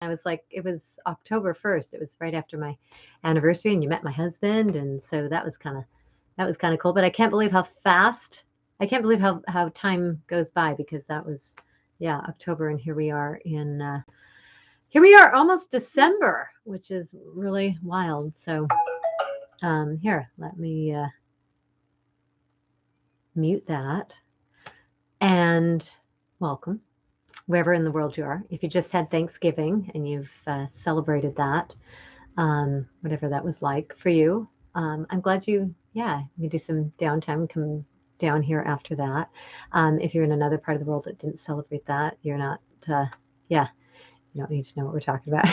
I was like, it was October 1st. It was right after my anniversary, and you met my husband, and so that was kind of cool. But I can't believe how fast. I can't believe how time goes by, because that was, yeah, October, and here we are almost December, which is really wild. So here, let me mute that, and welcome wherever in the world you are. If you just had Thanksgiving and you've celebrated that, whatever that was like for you. I'm glad you do some downtime, come down here after that. If you're in another part of the world that didn't celebrate that, you're not, yeah, you don't need to know what we're talking about.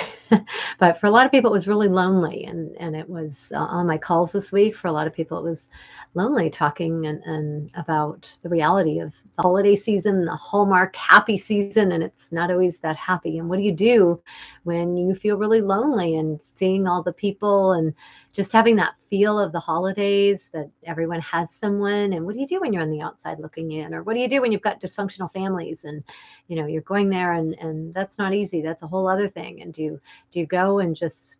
But for a lot of people, it was really lonely. And it was on my calls this week. For a lot of people, it was lonely talking and about the reality of the holiday season, the Hallmark happy season. And it's not always that happy. And what do you do when you feel really lonely, and seeing all the people, and just having that feel of the holidays, that everyone has someone? And what do you do when you're on the outside looking in? Or what do you do when you've got dysfunctional families, and you're going there, and that's not easy. That's a whole other thing. And do you go and just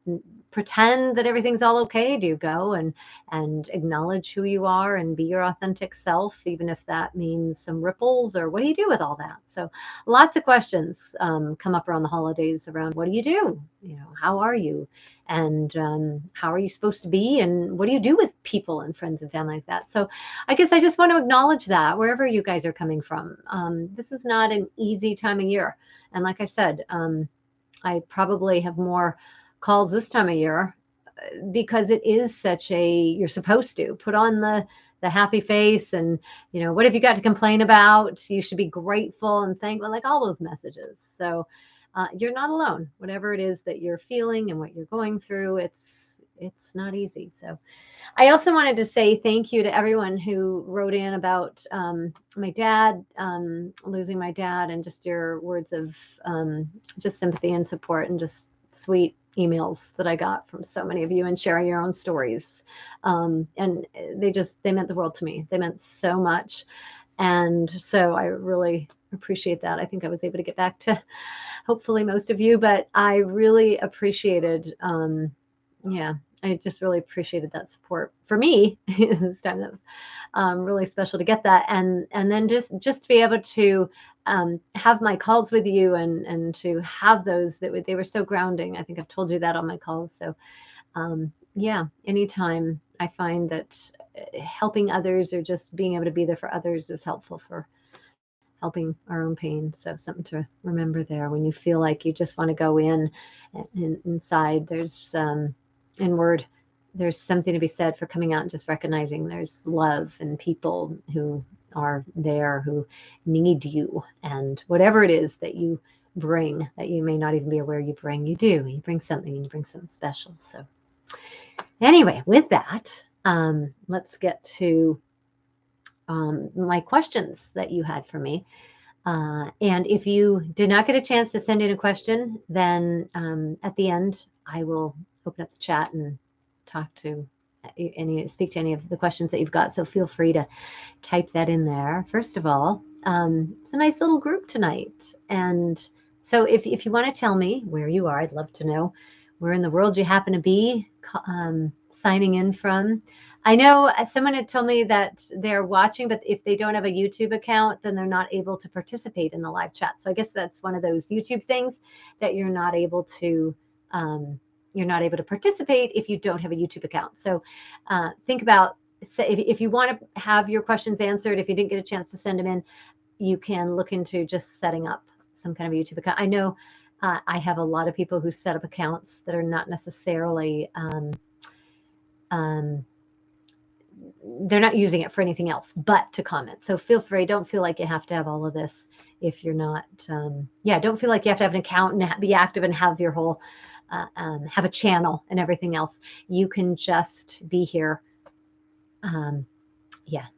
pretend that everything's all okay? Do you go and acknowledge who you are and be your authentic self, even if that means some ripples? Or what do you do with all that? So lots of questions come up around the holidays around, what do you do? How are you? And how are you supposed to be? And what do you do with people and friends and family like that? So I guess I just want to acknowledge that wherever you guys are coming from. This is not an easy time of year. And like I said, I probably have more calls this time of year, because it is such you're supposed to put on the happy face, and what have you got to complain about? You should be grateful and thankful, like all those messages. So you're not alone. Whatever it is that you're feeling and what you're going through, it's not easy. So I also wanted to say thank you to everyone who wrote in about my dad, losing my dad, and just your words of just sympathy and support, and just sweet emails that I got from so many of you, and sharing your own stories. And they meant the world to me. They meant so much. And so I really appreciate that. I think I was able to get back to hopefully most of you, but I really appreciated, yeah, I just really appreciated that support for me this time. That was really special to get that, and then just to be able to have my calls with you, and to have those they were so grounding. I think I've told you that on my calls. So yeah, anytime I find that helping others, or just being able to be there for others, is helpful for helping our own pain. So something to remember there, when you feel like you just want to go inside. There's inward. There's something to be said for coming out and just recognizing there's love and people who are there, who need you, and whatever it is that you bring, that you may not even be aware you bring, you bring something, and you bring something special. So anyway, with that, let's get to my questions that you had for me. And if you did not get a chance to send in a question, then at the end, I will open up the chat and speak to any of the questions that you've got. So feel free to type that in there. First of all, it's a nice little group tonight. And so if you want to tell me where you are, I'd love to know where in the world you happen to be signing in from. I know someone had told me that they're watching, but if they don't have a YouTube account, then they're not able to participate in the live chat. So I guess that's one of those YouTube things that you're not able to participate if you don't have a YouTube account. So think about, if you want to have your questions answered, if you didn't get a chance to send them in, you can look into just setting up some kind of a YouTube account. I know I have a lot of people who set up accounts that are not necessarily they're not using it for anything else but to comment. So feel free. Don't feel like you have to have all of this if you're not. Don't feel like you have to have an account and be active and have your whole have a channel and everything else. You can just be here, in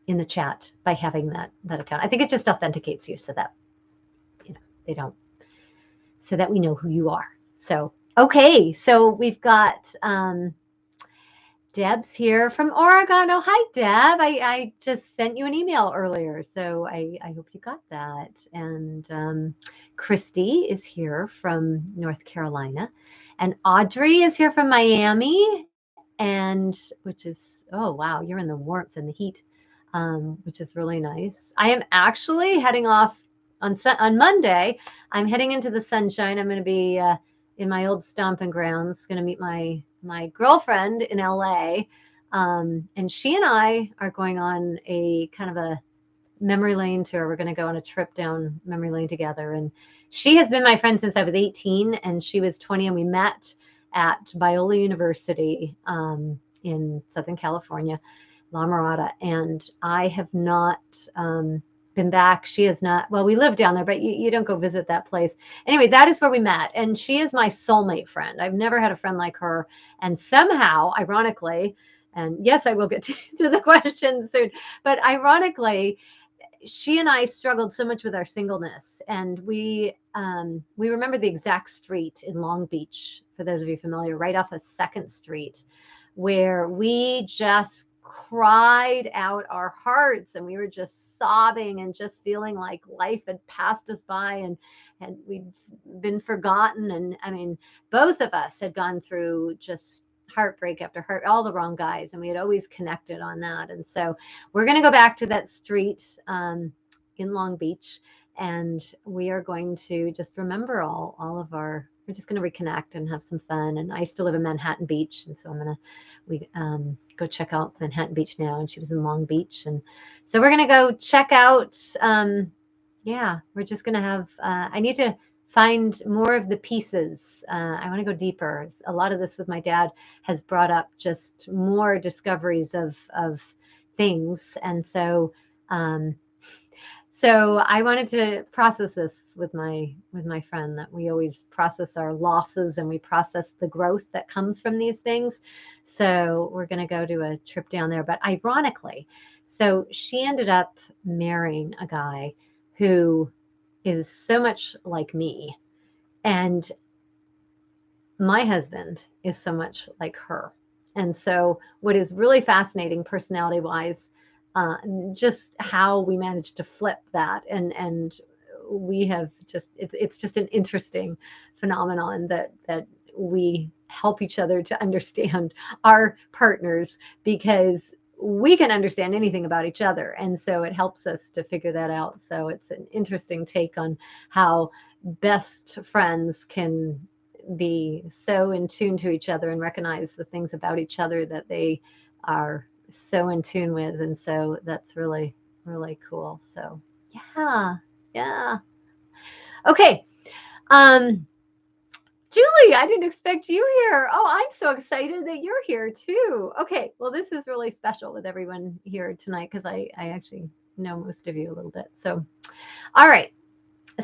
the chat by having that account. I think it just authenticates you so that they don't, so that we know who you are. So okay, so we've got Deb's here from Oregon. Oh, hi, Deb. I just sent you an email earlier, so I hope you got that. And Christy is here from North Carolina. And Audrey is here from Miami, and which is, oh, wow, you're in the warmth and the heat, which is really nice. I am actually heading off on Monday. I'm heading into the sunshine. I'm going to be in my old stomping grounds, going to meet my girlfriend in LA. And she and I are going on a kind of a memory lane tour. We're going to go on a trip down memory lane together. And she has been my friend since I was 18 and she was 20, and we met at Biola University in Southern California, La Mirada. And I have not been back. She has not. Well, we live down there, but you don't go visit that place. Anyway, that is where we met. And she is my soulmate friend. I've never had a friend like her. And somehow, ironically, and yes, I will get to the question soon, but ironically, she and I struggled so much with our singleness, and we remember the exact street in Long Beach, for those of you familiar, right off of 2nd Street, where we just cried out our hearts, and we were just sobbing and just feeling like life had passed us by, and we'd been forgotten. And I mean, both of us had gone through just heartbreak after heart, all the wrong guys, and we had always connected on that. And so we're going to go back to that street in Long Beach, and we are going to just remember all of our. We're just going to reconnect and have some fun. And I used to live in Manhattan Beach, and so I'm going to go check out Manhattan Beach now. And she was in Long Beach, and so we're going to go check out. Yeah, we're just going to have. I need to find more of the pieces. I want to go deeper. A lot of this with my dad has brought up just more discoveries of things, and so I wanted to process this with my friend, that we always process our losses and we process the growth that comes from these things. So we're going to go to a trip down there. But ironically, so she ended up marrying a guy who is so much like me, and my husband is so much like her. And so what is really fascinating personality wise, just how we managed to flip that, and we have just it's just an interesting phenomenon that we help each other to understand our partners, because we can understand anything about each other, and so it helps us to figure that out. So it's an interesting take on how best friends can be so in tune to each other and recognize the things about each other that they are so in tune with. And so that's really, really cool. So yeah. Okay. Julie, I didn't expect you here. Oh, I'm so excited that you're here too. Okay. Well, this is really special with everyone here tonight, because I actually know most of you a little bit. So, all right.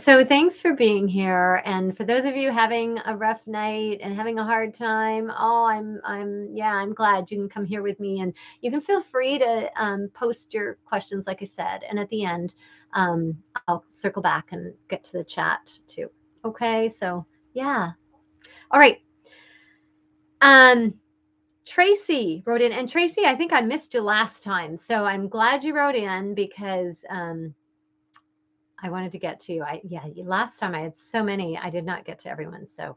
So thanks for being here. And for those of you having a rough night and having a hard time, oh, I'm glad you can come here with me, and you can feel free to post your questions, like I said. And at the end, I'll circle back and get to the chat too. Okay. So yeah. All right. Tracy wrote in, and Tracy, I think I missed you last time. So I'm glad you wrote in, because I wanted to get to. Last time I had so many, I did not get to everyone. So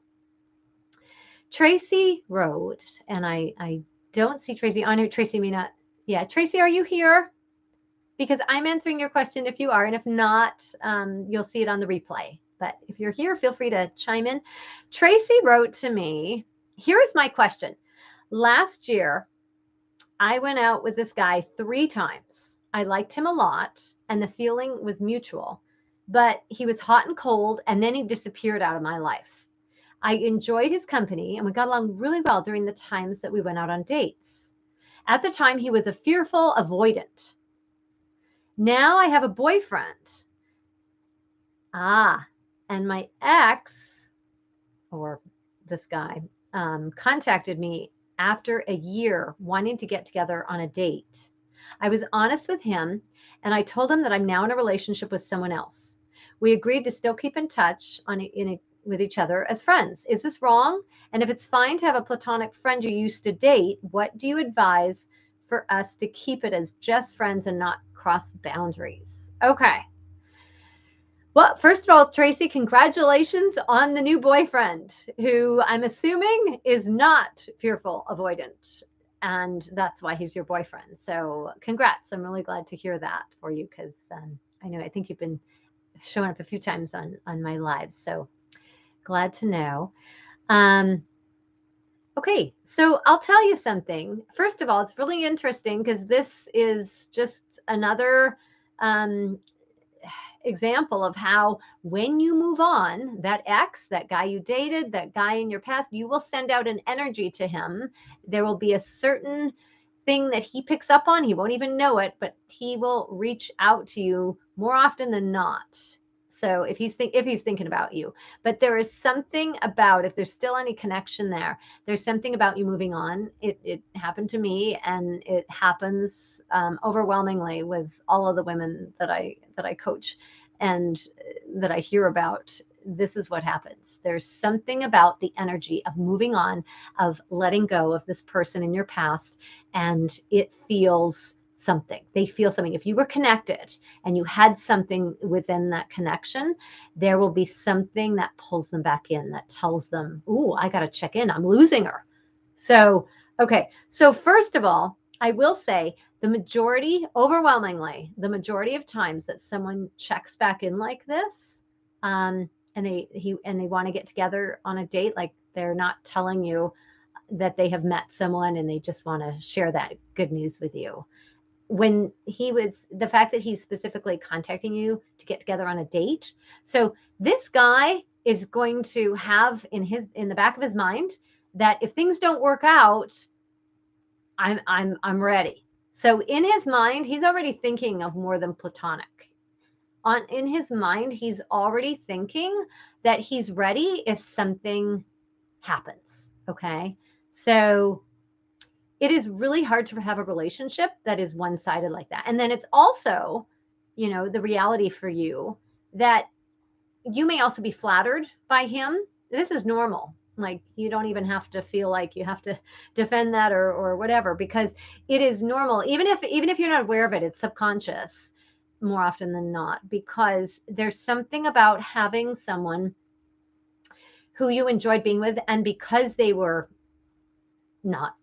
Tracy wrote, and I don't see Tracy on here. Tracy may not. Yeah, Tracy, are you here? Because I'm answering your question if you are, and if not, you'll see it on the replay. But if you're here, feel free to chime in. Tracy wrote to me, here is my question. Last year, I went out with this guy 3 times. I liked him a lot, and the feeling was mutual. But he was hot and cold, and then he disappeared out of my life. I enjoyed his company, and we got along really well during the times that we went out on dates. At the time, he was a fearful avoidant. Now I have a boyfriend. And my ex, or this guy, contacted me after a year wanting to get together on a date. I was honest with him, and I told him that I'm now in a relationship with someone else. We agreed to still keep in touch with each other as friends. Is this wrong? And if it's fine to have a platonic friend you used to date, what do you advise for us to keep it as just friends and not cross boundaries? Okay. Well, first of all, Tracy, congratulations on the new boyfriend, who I'm assuming is not fearful avoidant. And that's why he's your boyfriend. So congrats. I'm really glad to hear that for you, because I think you've been showing up a few times on my lives. So glad to know. Okay, so I'll tell you something. First of all, it's really interesting because this is just another example of how when you move on, that ex, that guy you dated, that guy in your past, you will send out an energy to him. There will be a certain thing that he picks up on. He won't even know it, but he will reach out to you more often than not. So if he's thinking about you, but there is something about, if there's still any connection there, there's something about you moving on. It happened to me, and it happens overwhelmingly with all of the women that I coach and that I hear about. This is what happens. There's something about the energy of moving on, of letting go of this person in your past, and it feels something. They feel something. If you were connected and you had something within that connection, there will be something that pulls them back in, that tells them, "Ooh, I got to check in. I'm losing her." So, okay. So first of all, I will say overwhelmingly, the majority of times that someone checks back in like this, and they want to get together on a date, like they're not telling you that they have met someone and they just want to share that good news with you. When the fact that he's specifically contacting you to get together on a date. So this guy is going to have in the back of his mind that if things don't work out, I'm ready. So in his mind, he's already thinking of more than platonic. In his mind, he's already thinking that he's ready if something happens. Okay. So it is really hard to have a relationship that is one-sided like that. And then it's also, the reality for you that you may also be flattered by him. This is normal. Like, you don't even have to feel like you have to defend that or whatever, because it is normal. Even if you're not aware of it, it's subconscious more often than not, because there's something about having someone who you enjoyed being with, and because they were not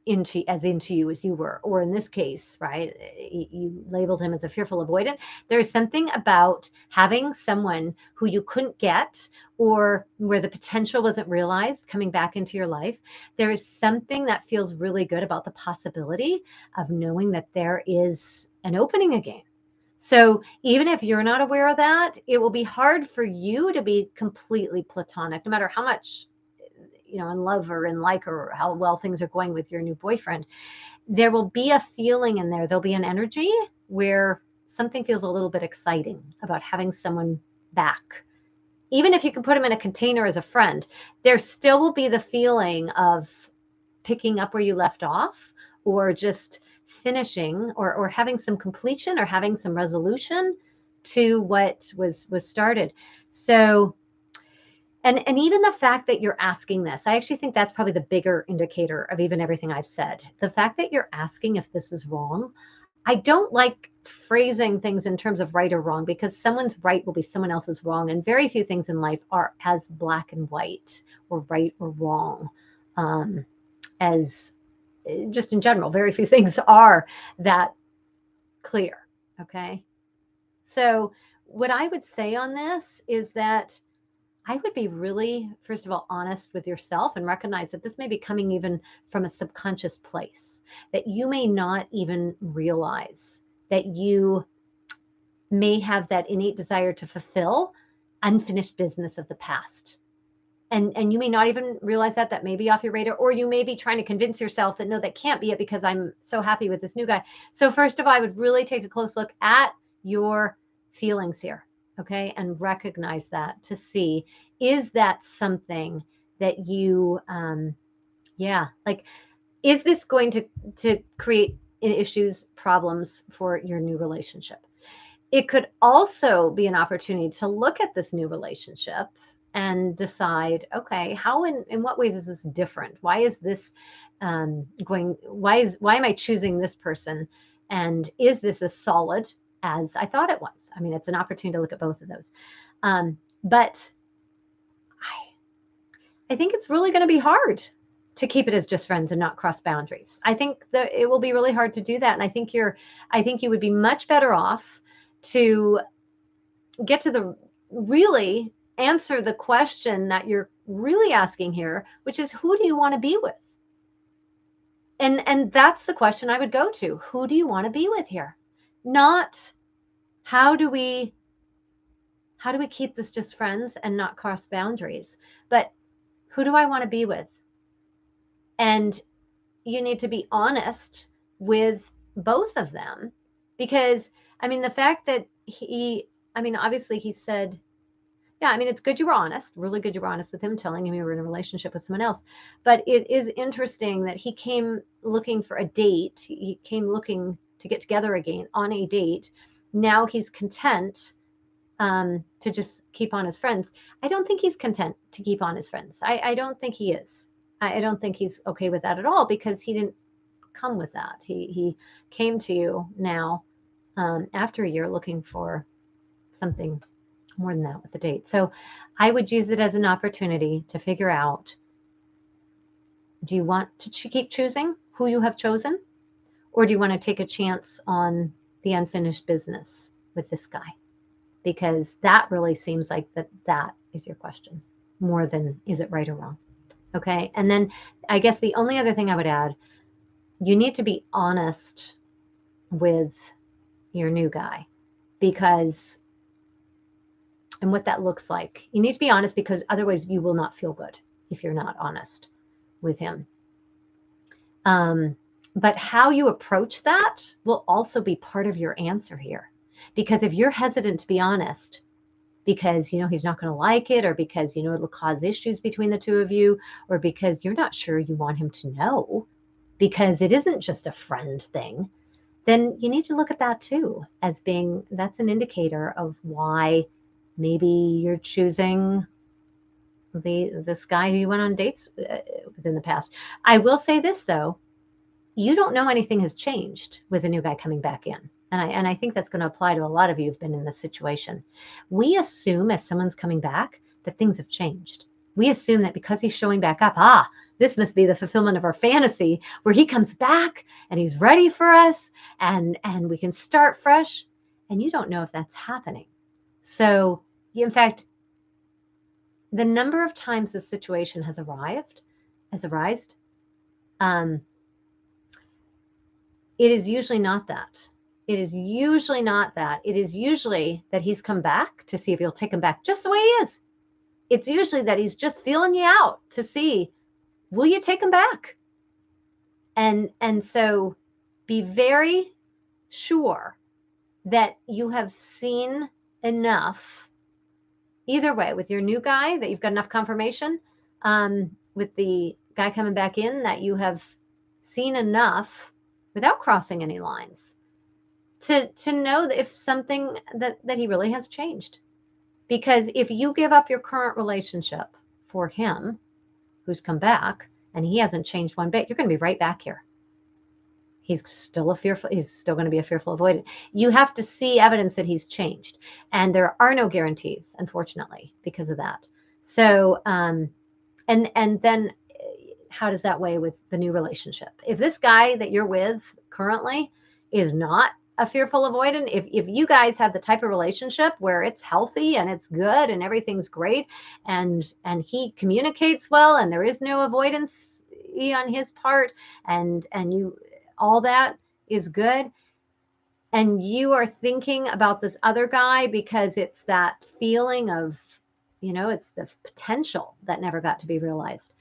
into you as you were, or in this case, right, you labeled him as a fearful avoidant. There's something about having someone who you couldn't get, or where the potential wasn't realized, coming back into your life. There is something that feels really good about the possibility of knowing that there is an opening again. So even if you're not aware of that, it will be hard for you to be completely platonic, no matter how much in love or in like, or how well things are going with your new boyfriend. There will be a feeling in there. There'll be an energy where something feels a little bit exciting about having someone back. Even if you can put them in a container as a friend, there still will be the feeling of picking up where you left off, or just finishing, or having some completion, or having some resolution to what was started. So and even the fact that you're asking this, I actually think that's probably the bigger indicator of even everything I've said. The fact that you're asking if this is wrong. I don't like phrasing things in terms of right or wrong, because someone's right will be someone else's wrong. And very few things in life are as black and white, or right or wrong, as just in general. Very few things are that clear. Okay. So what I would say on this is that I would be really, first of all, honest with yourself, and recognize that this may be coming even from a subconscious place, that you may not even realize that you may have that innate desire to fulfill unfinished business of the past. And you may not even realize that may be off your radar, or you may be trying to convince yourself that, no, that can't be it because I'm so happy with this new guy. So first of all, I would really take a close look at your feelings here. Okay. And recognize that, to see, is that something that you, like, is this going to create issues, problems for your new relationship? It could also be an opportunity to look at this new relationship and decide, okay, how in what ways is this different? Why is this why am I choosing this person? And is this as solid as I thought it was? I mean, it's an opportunity to look at both of those. But I think it's really going to be hard to keep it as just friends and not cross boundaries. I think that it will be really hard to do that. And I think you would be much better off to get to the really answer the question that you're really asking here, which is, who do you want to be with? And that's the question I would go to. Who do you want to be with here? Not how do we keep this just friends and not cross boundaries, but who do I want to be with? And you need to be honest with both of them, because I mean, the fact that obviously he said, yeah, I mean, it's good you were honest, really good you were honest with him, telling him you were in a relationship with someone else. But it is interesting that he came looking for a date. He came looking to get together again on a date. Now he's content to just keep on as friends. I don't think he's content to keep on as friends. I don't think he is. I don't think he's okay with that at all, because he didn't come with that. He came to you now after a year looking for something more than that with the date. So I would use it as an opportunity to figure out, do you want to keep choosing who you have chosen? Or do you want to take a chance on the unfinished business with this guy? Because that really seems like that is your question, more than is it right or wrong. Okay. And then I guess the only other thing I would add, you need to be honest with your new guy, because, and what that looks like. You need to be honest, because otherwise you will not feel good if you're not honest with him. But how you approach that will also be part of your answer here. Because if you're hesitant to be honest, because he's not going to like it, or because it'll cause issues between the two of you, or because you're not sure you want him to know, because it isn't just a friend thing, then you need to look at that too, as being, that's an indicator of why maybe you're choosing this guy who you went on dates with in the past. I will say this though, you don't know anything has changed with the new guy coming back in. And I think that's going to apply to a lot of you who've been in this situation. We assume if someone's coming back that things have changed. We assume that because he's showing back up, this must be the fulfillment of our fantasy, where he comes back and he's ready for us and we can start fresh. And you don't know if that's happening. So in fact, the number of times this situation has arisen, it is usually not that. It is usually not that. It is usually that he's come back to see if you'll take him back just the way he is. It's usually that he's just feeling you out to see, will you take him back? And so be very sure that you have seen enough, either way, with your new guy, that you've got enough confirmation, with the guy coming back in, that you have seen enough without crossing any lines to know that if something that he really has changed. Because if you give up your current relationship for him, who's come back, and he hasn't changed one bit, you're going to be right back here. He's still going to be a fearful avoidant. You have to see evidence that he's changed. And there are no guarantees, unfortunately, because of that. So, and then how does that weigh with the new relationship? If this guy that you're with currently is not a fearful avoidant, if you guys have the type of relationship where it's healthy and it's good and everything's great, and he communicates well and there is no avoidance on his part, and you, all that is good, and you are thinking about this other guy because it's that feeling of, it's the potential that never got to be realized.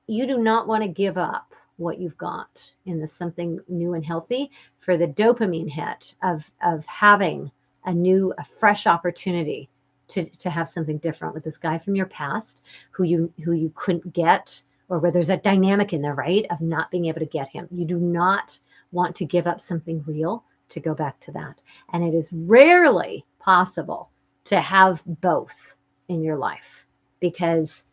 You do not want to give up what you've got in this something new and healthy for the dopamine hit of having a fresh opportunity to have something different with this guy from your past who you couldn't get, or where there's a dynamic in there, right, of not being able to get him. You do not want to give up something real to go back to that. And it is rarely possible to have both in your life, because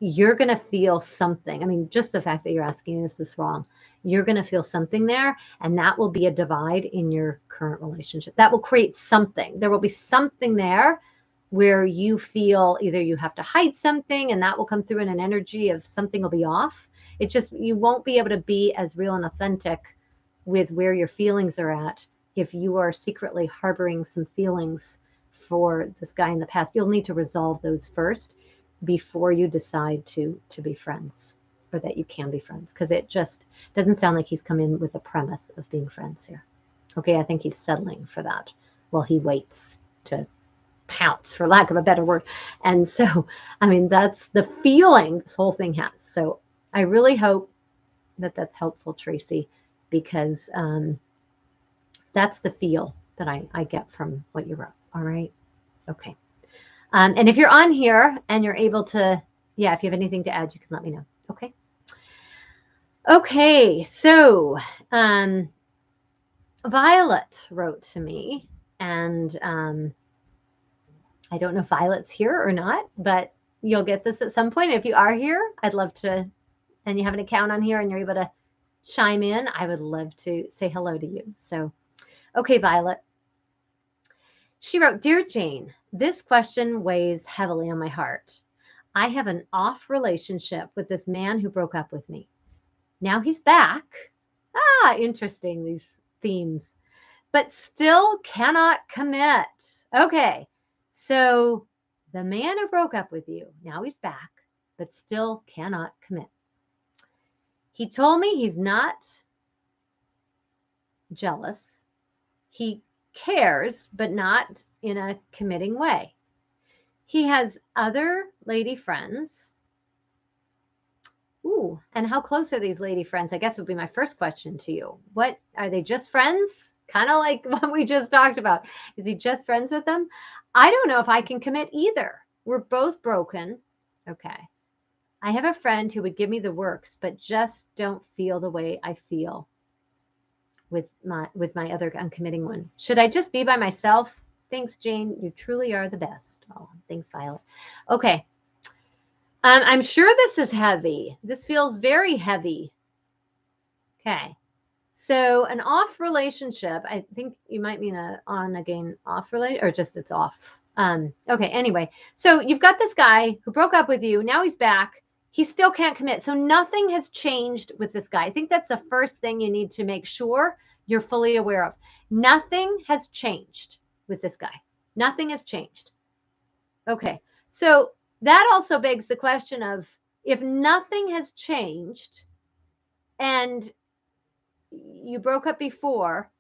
you're going to feel something. I mean, just the fact that you're asking, is this wrong? You're going to feel something there, and that will be a divide in your current relationship. That will create something. There will be something there where you feel either you have to hide something, and that will come through in an energy of something will be off. It just, you won't be able to be as real and authentic with where your feelings are at if you are secretly harboring some feelings for this guy in the past. You'll need to resolve those first before you decide to be friends, or that you can be friends, because it just doesn't sound like he's come in with the premise of being friends here. Okay, I think he's settling for that while he waits to pounce, for lack of a better word. And so, I mean, that's the feeling this whole thing has. So I really hope that that's helpful, Tracy, because that's the feel that I get from what you wrote. All right. Okay. And if you're on here and you're able to, yeah, if you have anything to add, you can let me know. Okay. Okay. So Violet wrote to me, and I don't know if Violet's here or not, but you'll get this at some point. If you are here, I'd love to, and you have an account on here and you're able to chime in, I would love to say hello to you. So, okay, Violet. She wrote, Dear Jane, this question weighs heavily on my heart. I have an off relationship with this man who broke up with me. Now he's back. Interesting, these themes. But still cannot commit. Okay, so the man who broke up with you, now he's back, but still cannot commit. He told me he's not jealous. He cares, but not in a committing way. He has other lady friends. Ooh, and how close are these lady friends? I guess would be my first question to you. What, are they just friends? Kind of like what we just talked about. Is he just friends with them? I don't know if I can commit either. We're both broken. Okay. I have a friend who would give me the works, but just don't feel the way I feel with my other uncommitting one. Should I just be by myself? Thanks, Jane. You truly are the best. Oh, thanks, Violet. Okay. I'm sure this is heavy. This feels very heavy. Okay. So an off relationship, I think you might mean a on again off relationship, or just it's off. Okay. Anyway, so you've got this guy who broke up with you. Now he's back. He still can't commit. So nothing has changed with this guy. I think that's the first thing you need to make sure you're fully aware of. Nothing has changed with this guy. Nothing has changed. Okay. So that also begs the question of, if nothing has changed and you broke up before,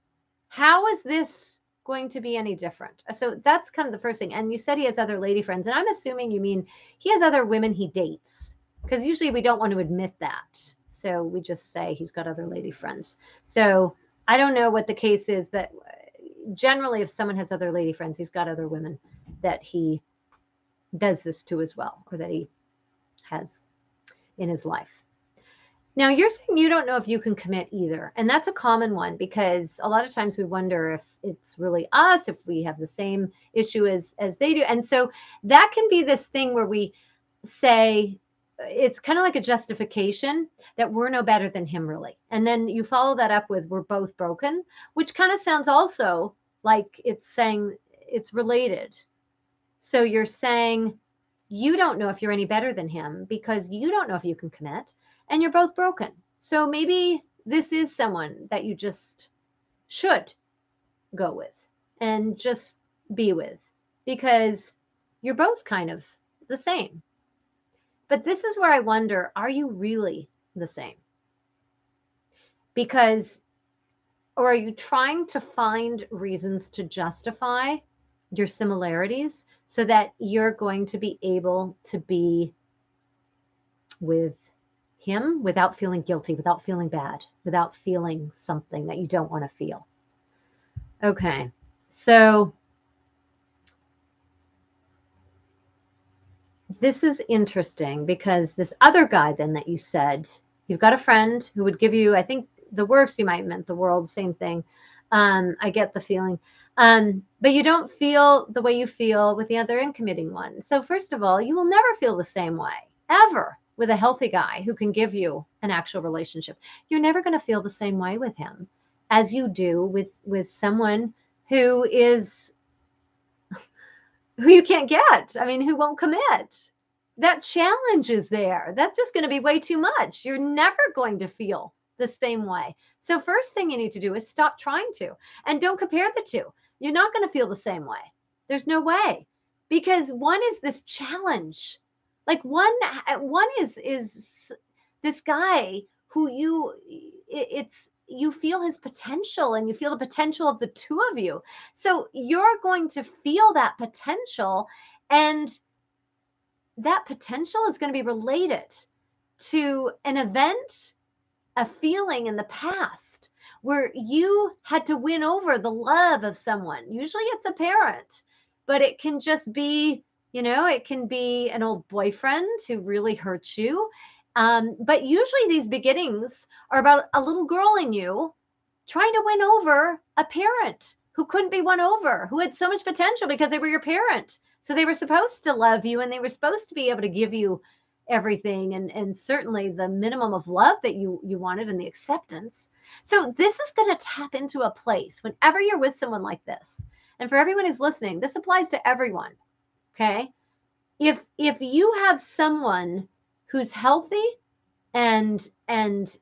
how is this going to be any different? So that's kind of the first thing. And you said he has other lady friends, and I'm assuming you mean he has other women he dates, because usually we don't want to admit that. So we just say he's got other lady friends. So I don't know what the case is, but generally if someone has other lady friends, he's got other women that he does this to as well, or that he has in his life. Now, you're saying you don't know if you can commit either. And that's a common one, because a lot of times we wonder if it's really us, if we have the same issue as they do. And so that can be this thing where we say, it's kind of like a justification that we're no better than him, really. And then you follow that up with, we're both broken, which kind of sounds also like it's saying it's related. So you're saying you don't know if you're any better than him because you don't know if you can commit, and you're both broken. So maybe this is someone that you just should go with and just be with, because you're both kind of the same. But this is where I wonder, are you really the same? Because, or are you trying to find reasons to justify your similarities so that you're going to be able to be with him without feeling guilty, without feeling bad, without feeling something that you don't want to feel? Okay, so this is interesting, because this other guy then that you said, you've got a friend who would give you, I think the works, you might have meant the world, same thing. I get the feeling. But you don't feel the way you feel with the other uncommitting one. So first of all, you will never feel the same way, ever, with a healthy guy who can give you an actual relationship. You're never going to feel the same way with him as you do with someone who is who you can't get. I mean, who won't commit. That challenge is there. That's just going to be way too much. You're never going to feel the same way. So first thing you need to do is stop trying to, and don't compare the two. You're not going to feel the same way. There's no way, because one is this challenge. Like one is this guy who it's you feel his potential, and you feel the potential of the two of you. So you're going to feel that potential, and that potential is going to be related to an event, a feeling in the past where you had to win over the love of someone. Usually it's a parent, but it can just be, it can be an old boyfriend who really hurt you. But usually these beginnings are about a little girl in you trying to win over a parent who couldn't be won over, who had so much potential because they were your parent. So they were supposed to love you, and they were supposed to be able to give you everything, and certainly the minimum of love that you wanted, and the acceptance. So this is going to tap into a place whenever you're with someone like this. And for everyone who's listening, this applies to everyone. Okay? If you have someone who's healthy, and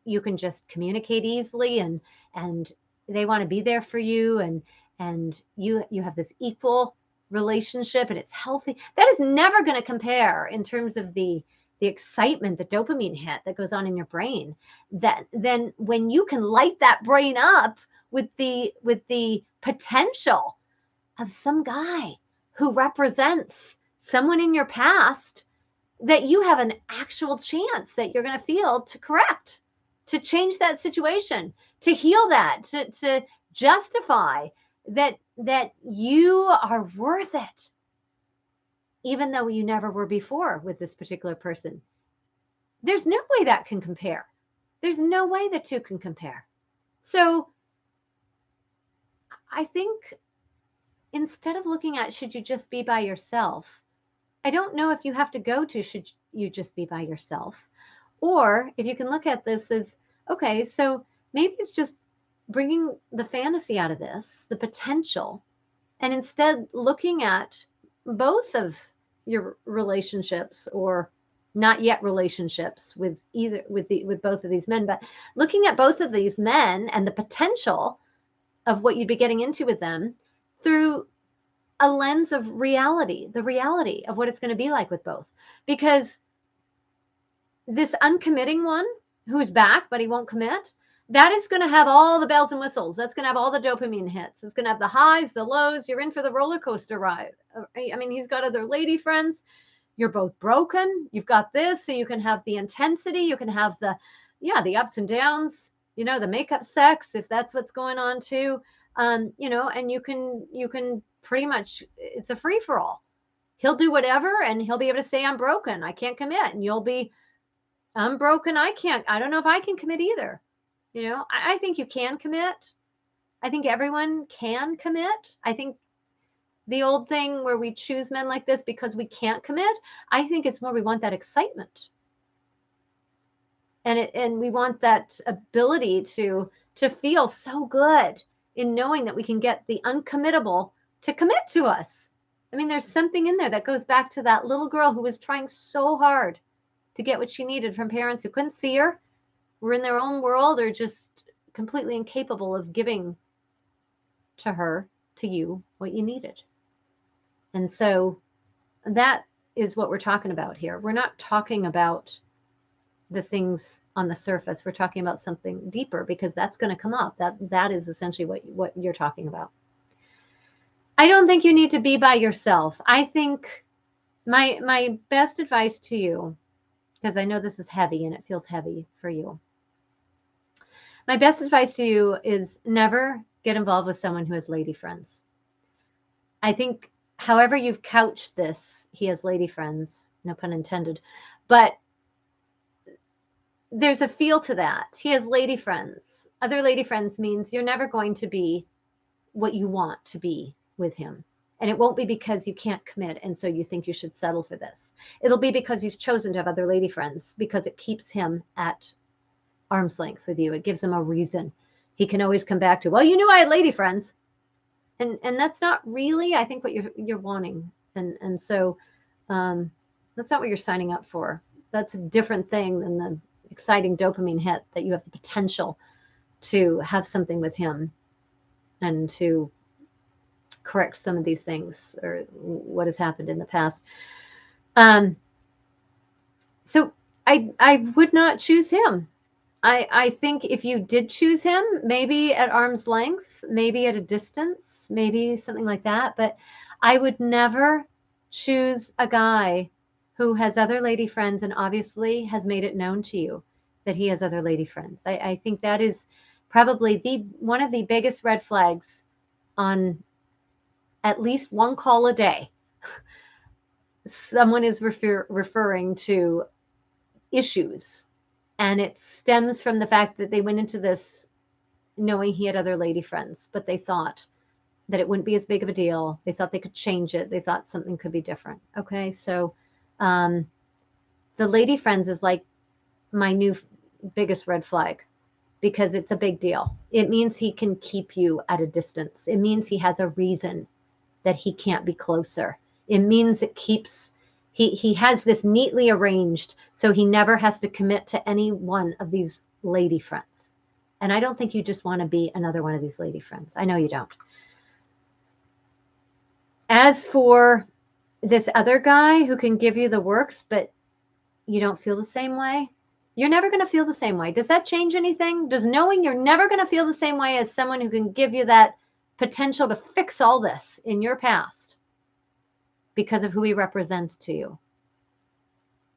you can just communicate easily, and they want to be there for you, and you have this equal relationship, and it's healthy, that is never going to compare in terms of the excitement, the dopamine hit that goes on in your brain. That then when you can light that brain up with the potential of some guy who represents someone in your past, that you have an actual chance that you're going to feel to correct, to change that situation, to heal that, to justify that you are worth it, even though you never were before with this particular person. There's no way that can compare. There's no way the two can compare. So I think instead of looking at should you just be by yourself, I don't know if you have to go to should you just be by yourself, or if you can look at this as, okay, so maybe it's just bringing the fantasy out of this, the potential, and instead looking at both of your relationships, or not yet relationships with both of these men, but looking at both of these men and the potential of what you'd be getting into with them through a lens of reality, the reality of what it's going to be like with both. Because this uncommitting one who's back, but he won't commit, that is going to have all the bells and whistles. That's going to have all the dopamine hits. It's going to have the highs, the lows. You're in for the roller coaster ride. I mean, he's got other lady friends. You're both broken. You've got this, so you can have the intensity. You can have the ups and downs, the makeup sex, if that's what's going on too. And you can pretty much, it's a free for all. He'll do whatever, and he'll be able to say, I'm broken, I can't commit. And you'll be, I'm broken, I don't know if I can commit either. I think you can commit. I think everyone can commit. I think the old thing where we choose men like this because we can't commit, I think it's more we want that excitement. And we want that ability to feel so good in knowing that we can get the uncommittable to commit to us. I mean, there's something in there that goes back to that little girl who was trying so hard to get what she needed from parents who couldn't see her, were in their own world, or just completely incapable of giving to her, to you, what you needed. And so that is what we're talking about here. We're not talking about the things on the surface. We're talking about something deeper, because that's going to come up. That is essentially what you're talking about. I don't think you need to be by yourself. I think my best advice to you, because I know this is heavy and it feels heavy for you. My best advice to you is never get involved with someone who has lady friends. I think however you've couched this, he has lady friends, no pun intended, but there's a feel to that. He has lady friends. Other lady friends means you're never going to be what you want to be with him. And it won't be because you can't commit and so you think you should settle for this. It'll be because he's chosen to have other lady friends because it keeps him at arm's length with you. It gives him a reason. He can always come back to, well, you knew I had lady friends. And that's not really, I think, what you're wanting. And so that's not what you're signing up for. That's a different thing than the exciting dopamine hit that you have the potential to have something with him and to correct some of these things or what has happened in the past. So I would not choose him. I think if you did choose him, maybe at arm's length, maybe at a distance, maybe something like that. But I would never choose a guy who has other lady friends and obviously has made it known to you that he has other lady friends. I think that is probably one of the biggest red flags on at least one call a day. Someone is referring to issues. And it stems from the fact that they went into this knowing he had other lady friends, but they thought that it wouldn't be as big of a deal. They thought they could change it. They thought something could be different. Okay, so the lady friends is like my new biggest red flag because it's a big deal. It means he can keep you at a distance. It means he has a reason that he can't be closer. It means it keeps... He has this neatly arranged so he never has to commit to any one of these lady friends. And I don't think you just want to be another one of these lady friends. I know you don't. As for this other guy who can give you the works, but you don't feel the same way, you're never going to feel the same way. Does that change anything? Does knowing you're never going to feel the same way as someone who can give you that potential to fix all this in your past because of who he represents to you?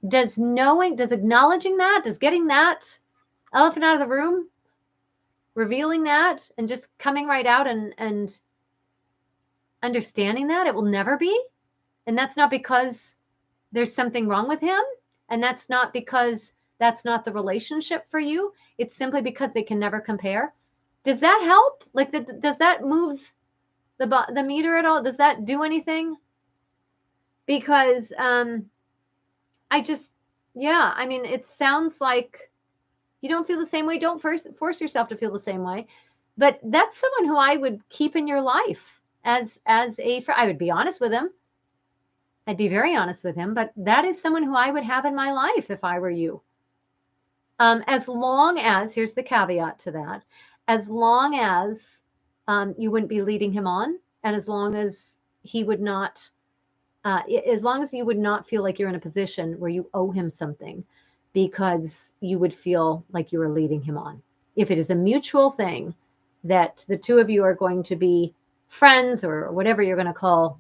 Does acknowledging that, does getting that elephant out of the room, revealing that and just coming right out and understanding that it will never be? And that's not because there's something wrong with him. And that's not because that's not the relationship for you. It's simply because they can never compare. Does that help? Like, does that move the meter at all? Does that do anything? Because I mean, it sounds like you don't feel the same way. Don't force yourself to feel the same way. But that's someone who I would keep in your life as a friend. I would be honest with him. I'd be very honest with him. But that is someone who I would have in my life if I were you. As long as, here's the caveat to that, as long as you wouldn't be leading him on, and as long as he would not, as long as you would not feel like you're in a position where you owe him something because you would feel like you were leading him on. If it is a mutual thing that the two of you are going to be friends or whatever you're going to call,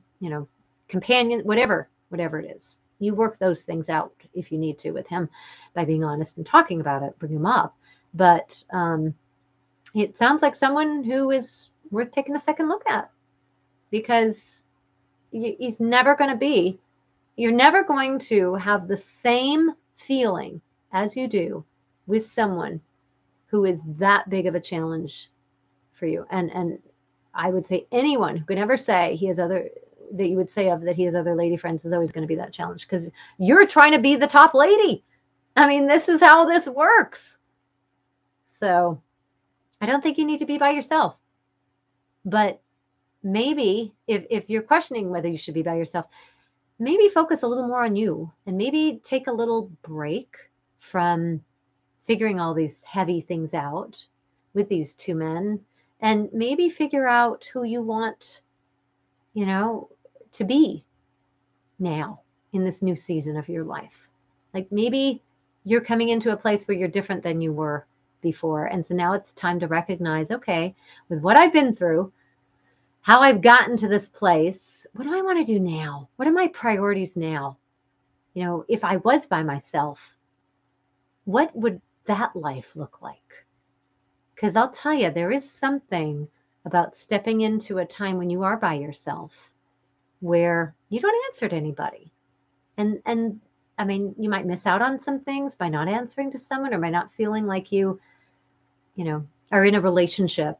companion, whatever it is, you work those things out if you need to with him by being honest and talking about it, bring him up. But it sounds like someone who is worth taking a second look at because he's never going to be, you're never going to have the same feeling as you do with someone who is that big of a challenge for you. And I would say anyone who can ever say he has other, that you would say of that he has other lady friends is always going to be that challenge because you're trying to be the top lady. I mean, this is how this works. So I don't think you need to be by yourself. But maybe if you're questioning whether you should be by yourself, maybe focus a little more on you and maybe take a little break from figuring all these heavy things out with these two men and maybe figure out who you want, to be now in this new season of your life. Like maybe you're coming into a place where you're different than you were before. And so now it's time to recognize, okay, with what I've been through, how I've gotten to this place, what do I want to do now? What are my priorities now? If I was by myself, what would that life look like? Because I'll tell you, there is something about stepping into a time when you are by yourself where you don't answer to anybody. And I mean, you might miss out on some things by not answering to someone or by not feeling like you are in a relationship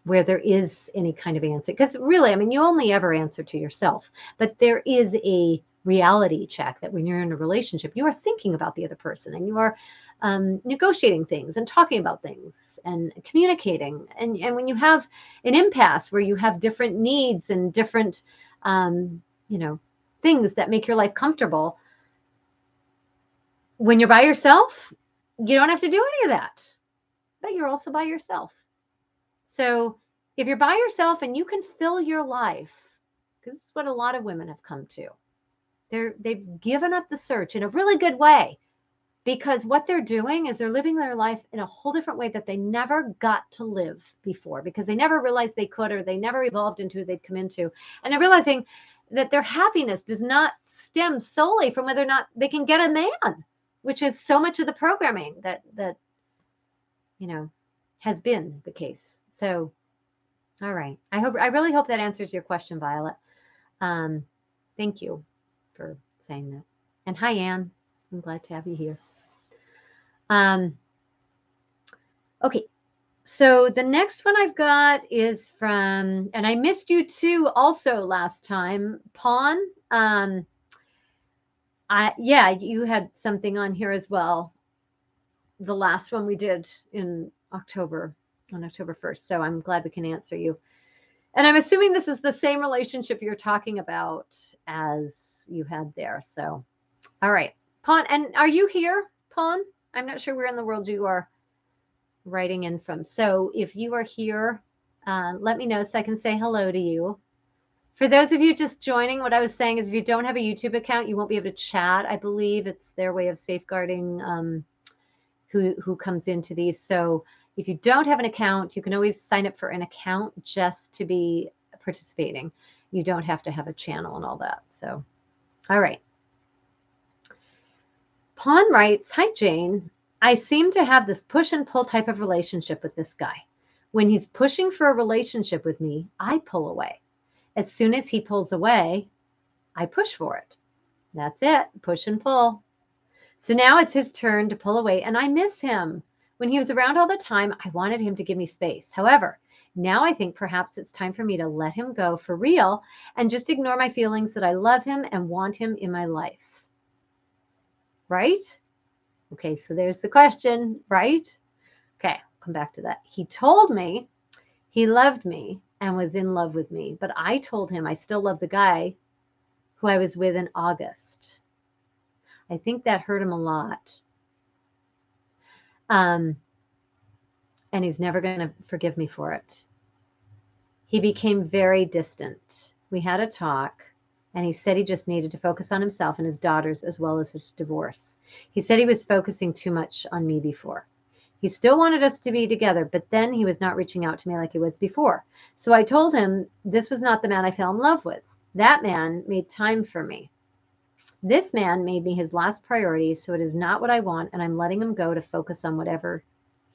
where there is any kind of answer. Because really, I mean, you only ever answer to yourself, but there is a reality check that when you're in a relationship, you are thinking about the other person and you are negotiating things and talking about things and communicating. And when you have an impasse where you have different needs and different, things that make your life comfortable, when you're by yourself, you don't have to do any of that, but you're also by yourself. So if you're by yourself and you can fill your life, because it's what a lot of women have come to, they've given up the search in a really good way, because what they're doing is they're living their life in a whole different way that they never got to live before, because they never realized they could, or they never evolved into who they'd come into. And they're realizing that their happiness does not stem solely from whether or not they can get a man, which is so much of the programming that has been the case. So, all right. I really hope that answers your question, Violet. Thank you for saying that. And hi, Anne. I'm glad to have you here. Okay. So the next one I've got is from, and I missed you too also last time, Pawn. You had something on here as well. The last one we did in October, on October 1st. So I'm glad we can answer you. And I'm assuming this is the same relationship you're talking about as you had there. So, all right. Pawn, and are you here, Pawn? I'm not sure where in the world you are writing in from. So if you are here, let me know so I can say hello to you. For those of you just joining, what I was saying is if you don't have a YouTube account, you won't be able to chat. I believe it's their way of safeguarding who comes into these. So if you don't have an account, you can always sign up for an account just to be participating. You don't have to have a channel and all that. So, all right. Pawn writes, hi, Jane. I seem to have this push and pull type of relationship with this guy. When he's pushing for a relationship with me, I pull away. As soon as he pulls away, I push for it. That's it, push and pull. So now it's his turn to pull away, and I miss him. When he was around all the time, I wanted him to give me space. However, now I think perhaps it's time for me to let him go for real and just ignore my feelings that I love him and want him in my life. Right? Okay, so there's the question, right? Okay, I'll come back to that. He told me he loved me and was in love with me, but I told him I still love the guy who I was with in August. I think that hurt him a lot. And he's never going to forgive me for it. He became very distant. We had a talk, and he said he just needed to focus on himself and his daughters as well as his divorce. He said he was focusing too much on me before. He still wanted us to be together, but then he was not reaching out to me like he was before. So I told him this was not the man I fell in love with. That man made time for me. This man made me his last priority, so it is not what I want, and I'm letting him go to focus on whatever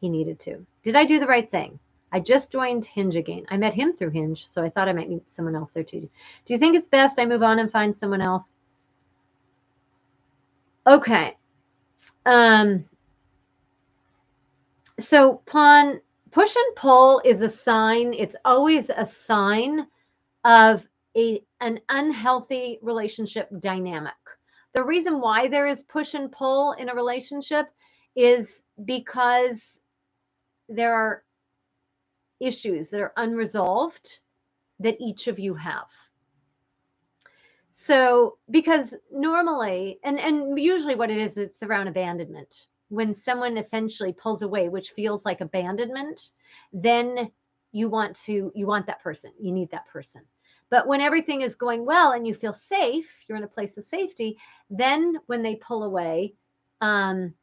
he needed to. Did I do the right thing? I just joined Hinge again. I met him through Hinge, so I thought I might meet someone else there too. Do you think it's best I move on and find someone else? Okay. So, Pawn, push and pull is a sign. It's always a sign of an unhealthy relationship dynamic. The reason why there is push and pull in a relationship is because there are issues that are unresolved that each of you have. So, because normally, and usually what it is, it's around abandonment. When someone essentially pulls away, which feels like abandonment, then you want that person, you need that person. But when everything is going well and you feel safe, you're in a place of safety, then when they pull away, well,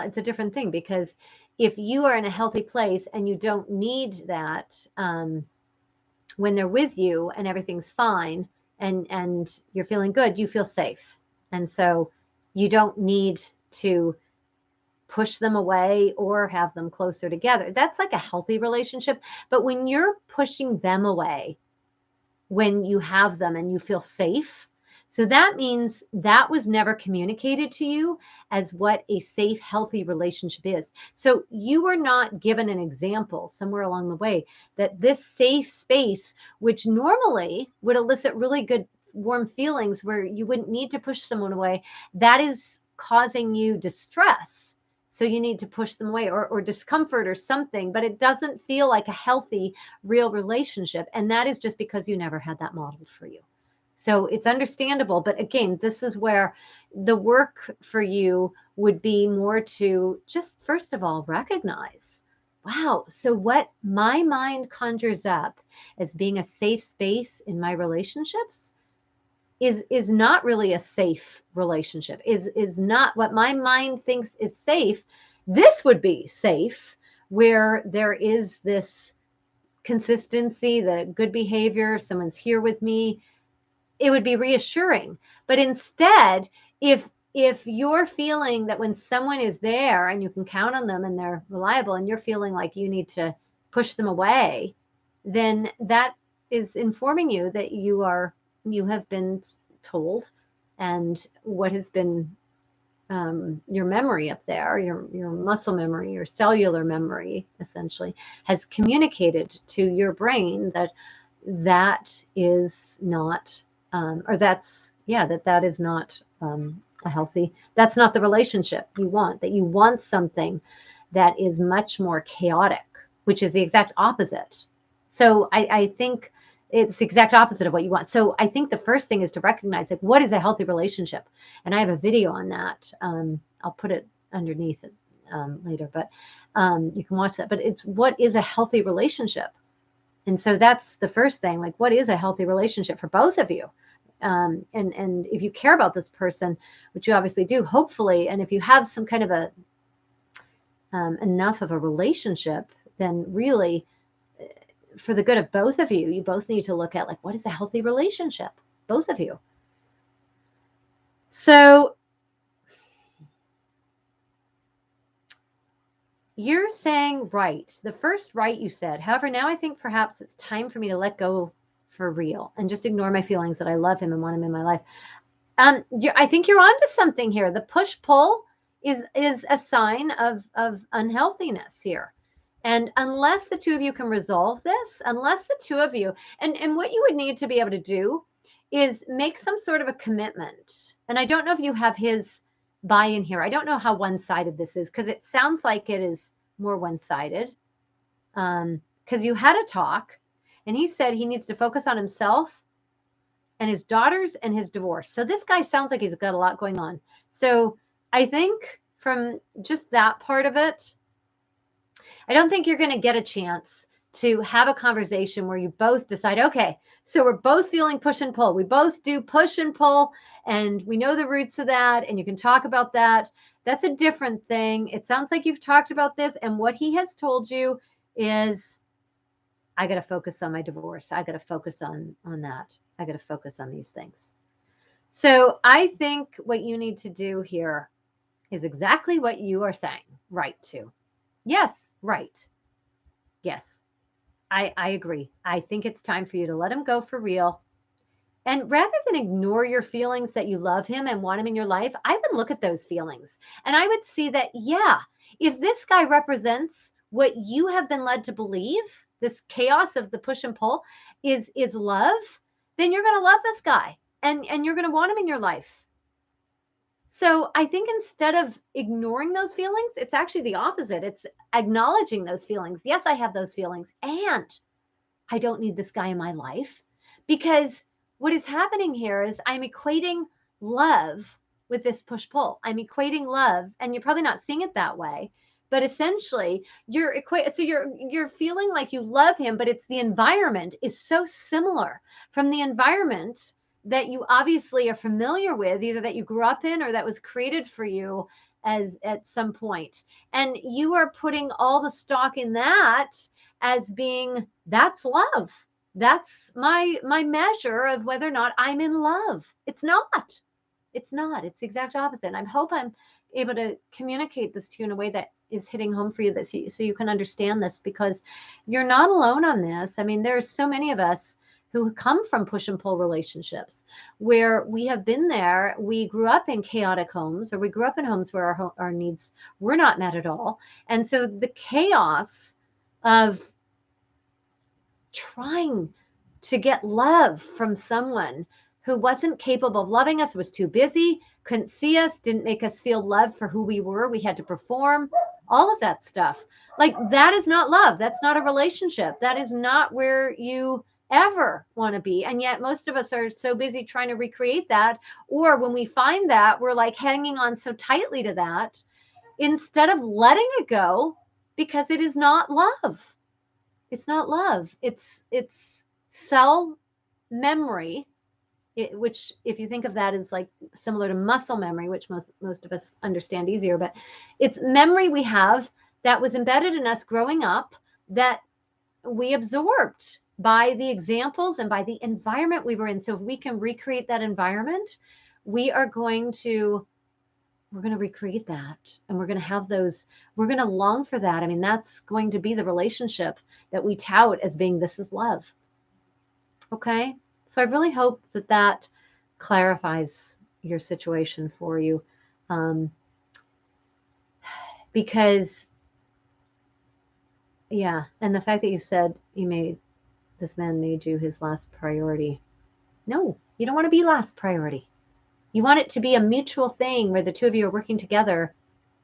it's a different thing, because if you are in a healthy place and you don't need that, when they're with you and everything's fine and you're feeling good, you feel safe. And so you don't need to push them away or have them closer together. That's like a healthy relationship. But when you're pushing them away, when you have them and you feel safe, So that means that was never communicated to you as what a safe, healthy relationship is. So you were not given an example somewhere along the way that this safe space, which normally would elicit really good, warm feelings where you wouldn't need to push someone away, that is causing you distress. So you need to push them away, or discomfort or something, but it doesn't feel like a healthy, real relationship. And that is just because you never had that modeled for you. So it's understandable. But again, this is where the work for you would be more to just, first of all, recognize, wow, so what my mind conjures up as being a safe space in my relationships is not really a safe relationship, is not what my mind thinks is safe. This would be safe, where there is this consistency, the good behavior, someone's here with me. It would be reassuring. But instead, if you're feeling that when someone is there and you can count on them and they're reliable, and you're feeling like you need to push them away, then that is informing you that you have been told, and what has been your memory up there, your muscle memory, your cellular memory, essentially, has communicated to your brain that that is not, or that's, yeah, that is not a healthy, that's not the relationship you want, that you want something that is much more chaotic, which is the exact opposite. So I think it's the exact opposite of what you want. So I think the first thing is to recognize, like, what is a healthy relationship? And I have a video on that. I'll put it underneath it later, but you can watch that. But it's, what is a healthy relationship? And so that's the first thing, like, what is a healthy relationship for both of you? And if you care about this person, which you obviously do, hopefully, and if you have some kind of a enough of a relationship, then really, for the good of both of you, you both need to look at, like, what is a healthy relationship? Both of you. So you're saying, right, the first right you said, however, now I think perhaps it's time for me to let go for real and just ignore my feelings that I love him and want him in my life. I think you're onto something here. The push-pull is a sign of unhealthiness here. And unless the two of you can resolve this, unless the two of you, and what you would need to be able to do is make some sort of a commitment. And I don't know if you have his buy-in here. I don't know how one-sided this is, because it sounds like it is more one-sided. Because you had a talk, and he said he needs to focus on himself and his daughters and his divorce. So this guy sounds like he's got a lot going on. So I think from just that part of it, I don't think you're going to get a chance to have a conversation where you both decide, okay, so we're both feeling push and pull. We both do push and pull, and we know the roots of that, and you can talk about that. That's a different thing. It sounds like you've talked about this, and what he has told you is, I got to focus on my divorce. I got to focus on that. I got to focus on these things. So I think what you need to do here is exactly what you are saying, right to. Yes, right. Yes, I agree. I think it's time for you to let him go for real. And rather than ignore your feelings that you love him and want him in your life, I would look at those feelings and I would see that, yeah, if this guy represents what you have been led to believe, this chaos of the push and pull is love, then you're going to love this guy and you're going to want him in your life. So I think instead of ignoring those feelings, it's actually the opposite. It's acknowledging those feelings. Yes, I have those feelings, and I don't need this guy in my life, because what is happening here is I'm equating love with this push-pull. I'm equating love, and you're probably not seeing it that way, but essentially you're feeling like you love him, but it's the environment is so similar from the environment that you obviously are familiar with, either that you grew up in or that was created for you as at some point. And you are putting all the stock in that as being, that's love. That's my measure of whether or not I'm in love. It's not. It's not. It's the exact opposite. And I hope I'm able to communicate this to you in a way that is hitting home for you, so you can understand this, because you're not alone on this. I mean, there's so many of us who come from push and pull relationships where we have been there. We grew up in chaotic homes, or we grew up in homes where our needs were not met at all. And so the chaos of trying to get love from someone who wasn't capable of loving us, was too busy, couldn't see us, didn't make us feel loved for who we were. We had to perform, all of that stuff. Like, that is not love. That's not a relationship. That is not where you ever want to be. And yet most of us are so busy trying to recreate that. Or when we find that, we're like hanging on so tightly to that instead of letting it go, because it is not love. It's not love. It's cell memory, which, if you think of that as like similar to muscle memory, which most of us understand easier, but it's memory we have that was embedded in us growing up, that we absorbed by the examples and by the environment we were in. So if we can recreate that environment, we're going to recreate that, and we're going to have those, we're going to long for that. I mean, that's going to be the relationship that we tout as being, this is love. Okay. So I really hope that clarifies your situation for you. Because yeah. And the fact that you said this man made you his last priority. No, you don't want to be last priority. You want it to be a mutual thing where the two of you are working together,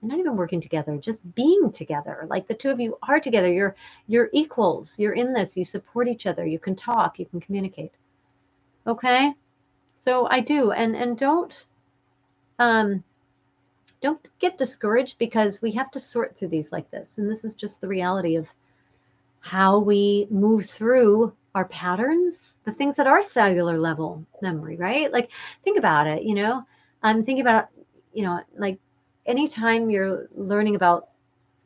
and not even working together, just being together. Like the two of you are together. You're equals. You're in this. You support each other. You can talk. You can communicate. Okay. So I do, and don't get discouraged, because we have to sort through these like this. And this is just the reality of how we move through our patterns, the things that are cellular level memory, right? Like, think about it, I'm thinking about, like anytime you're learning about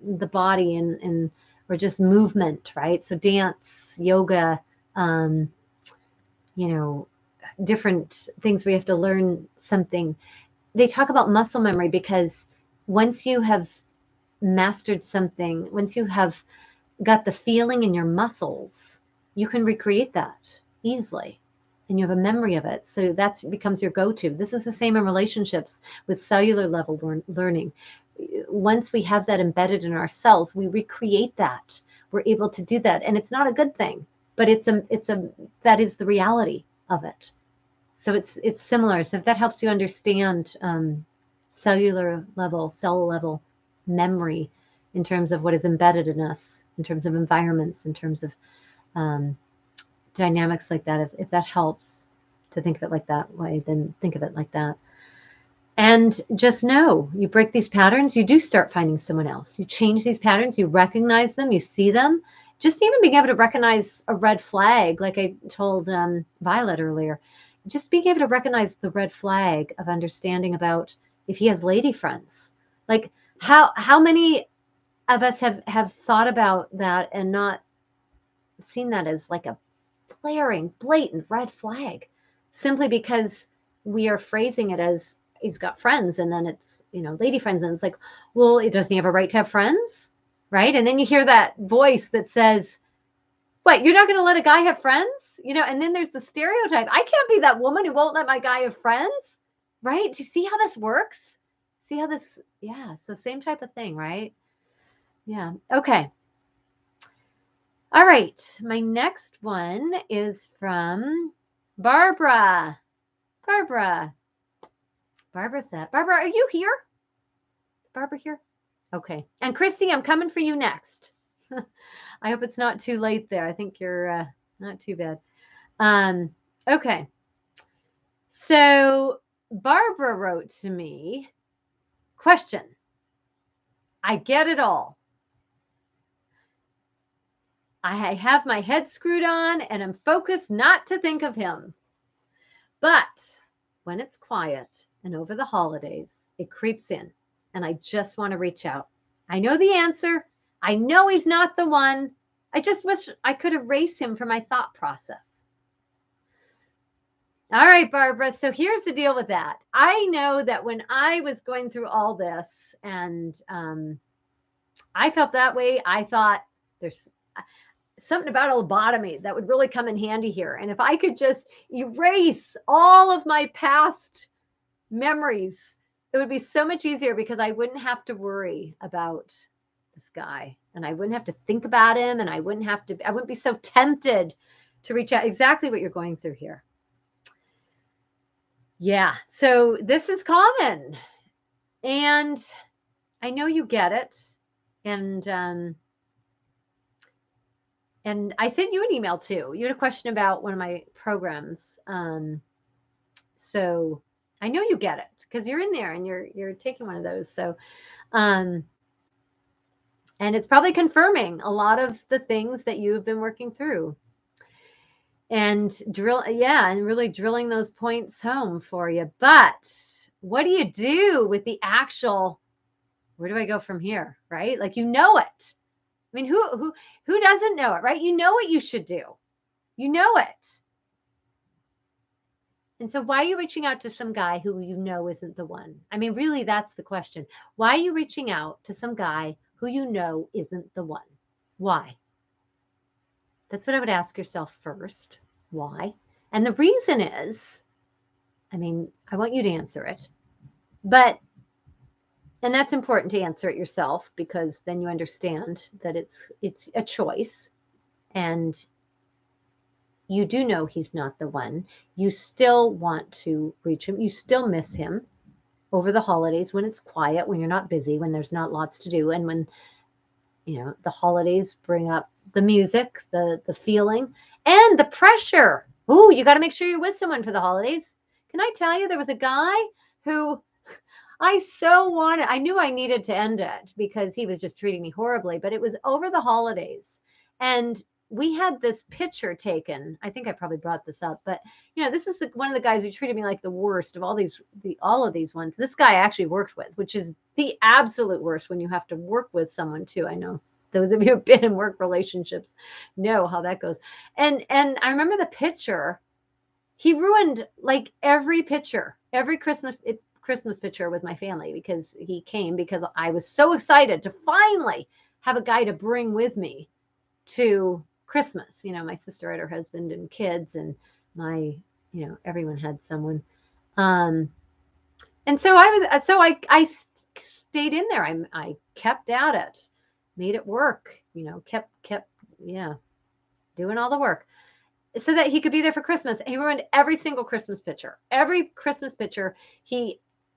the body and or just movement, right? So dance, yoga, different things where you have to learn something. They talk about muscle memory, because once you have mastered something, once you have got the feeling in your muscles, you can recreate that easily, and you have a memory of it. So that becomes your go-to. This is the same in relationships with cellular level learning. Once we have that embedded in our cells, we recreate that. We're able to do that, and it's not a good thing, but that is the reality of it. So it's similar. So if that helps you understand cellular level, cell level memory in terms of what is embedded in us, in terms of environments, in terms of dynamics like that, if that helps to think of it like that way, then think of it like that. And just know, you break these patterns, you do start finding someone else. You change these patterns, you recognize them, you see them. Just even being able to recognize a red flag, like I told Violet earlier, just being able to recognize the red flag of understanding about if he has lady friends. Like, how many of us have thought about that and not seen that as like a blaring, blatant red flag, simply because we are phrasing it as he's got friends, and then it's, lady friends, and it's like, well, it doesn't he have a right to have friends, right? And then you hear that voice that says, what, you're not going to let a guy have friends? And then there's the stereotype. I can't be that woman who won't let my guy have friends, right? Do you see how this works? See how this, yeah, so same type of thing, right? Yeah. Okay. All right. My next one is from Barbara. Barbara said, Barbara, are you here? Is Barbara here? Okay. And Christy, I'm coming for you next. I hope it's not too late there. I think you're not too bad. Okay. So Barbara wrote to me, question. I get it all. I have my head screwed on and I'm focused not to think of him. But when it's quiet and over the holidays, it creeps in and I just want to reach out. I know the answer. I know he's not the one. I just wish I could erase him from my thought process. All right, Barbara. So here's the deal with that. I know that when I was going through all this and I felt that way, I thought something about a lobotomy that would really come in handy here. And if I could just erase all of my past memories, it would be so much easier because I wouldn't have to worry about this guy, and I wouldn't have to think about him, and I wouldn't be so tempted to reach out. Exactly what you're going through here. Yeah. So this is common, and I know you get it. And I sent you an email too. You had a question about one of my programs. So I know you get it because you're in there and you're taking one of those. So, and it's probably confirming a lot of the things that you have been working through. And and really drilling those points home for you. But what do you do with the actual, where do I go from here? Right? Like, you know it. I mean, who doesn't know it, right? You know what you should do. You know it. And so why are you reaching out to some guy who you know isn't the one? I mean, really, that's the question. Why are you reaching out to some guy who you know isn't the one? Why? That's what I would ask yourself first. Why? And the reason is, I mean, I want you to answer it. And that's important to answer it yourself, because then you understand that it's a choice, and you do know he's not the one. You still want to reach him. You still miss him over the holidays, when it's quiet, when you're not busy, when there's not lots to do, and when, the holidays bring up the music, the feeling, and the pressure. Ooh, you got to make sure you're with someone for the holidays. Can I tell you, there was a guy who I knew I needed to end it because he was just treating me horribly, but it was over the holidays. And we had this picture taken. I think I probably brought this up, but this is one of the guys who treated me like the worst of all of these ones. This guy I actually worked with, which is the absolute worst when you have to work with someone too. I know those of you who've been in work relationships know how that goes. And I remember the picture. He ruined like every picture, every Christmas picture with my family, because he came because I was so excited to finally have a guy to bring with me to Christmas. My sister had her husband and kids, and everyone had someone. And so I stayed in there. I kept at it, made it work, kept doing all the work so that he could be there for Christmas. He ruined every single Christmas picture. Every Christmas picture,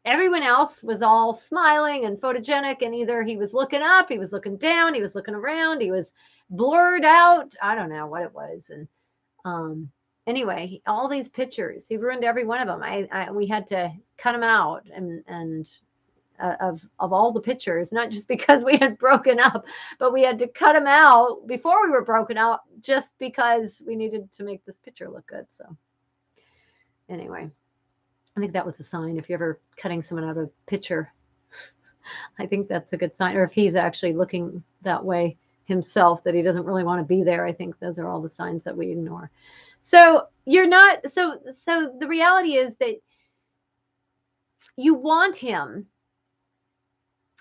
everyone else was all smiling and photogenic, and either he was looking up, he was looking down, he was looking around, he was blurred out. I don't know what it was. And anyway, all these pictures, he ruined every one of them. We had to cut him out and of all the pictures, not just because we had broken up, but we had to cut him out before we were broken out, just because we needed to make this picture look good. So anyway, I think that was a sign. If you're ever cutting someone out of a picture, I think that's a good sign. Or if he's actually looking that way himself, that he doesn't really want to be there, I think those are all the signs that we ignore. So you're not, so the reality is that you want him,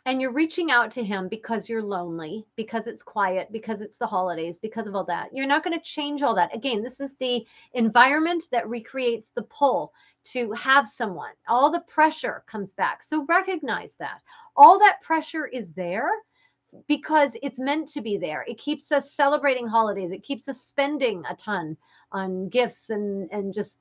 and you're reaching out to him because you're lonely, because it's quiet, because it's the holidays, because of all that. You're not going to change all that. Again, this is the environment that recreates the pull to have someone. All the pressure comes back. So recognize that. All that pressure is there because it's meant to be there. It keeps us celebrating holidays. It keeps us spending a ton on gifts and just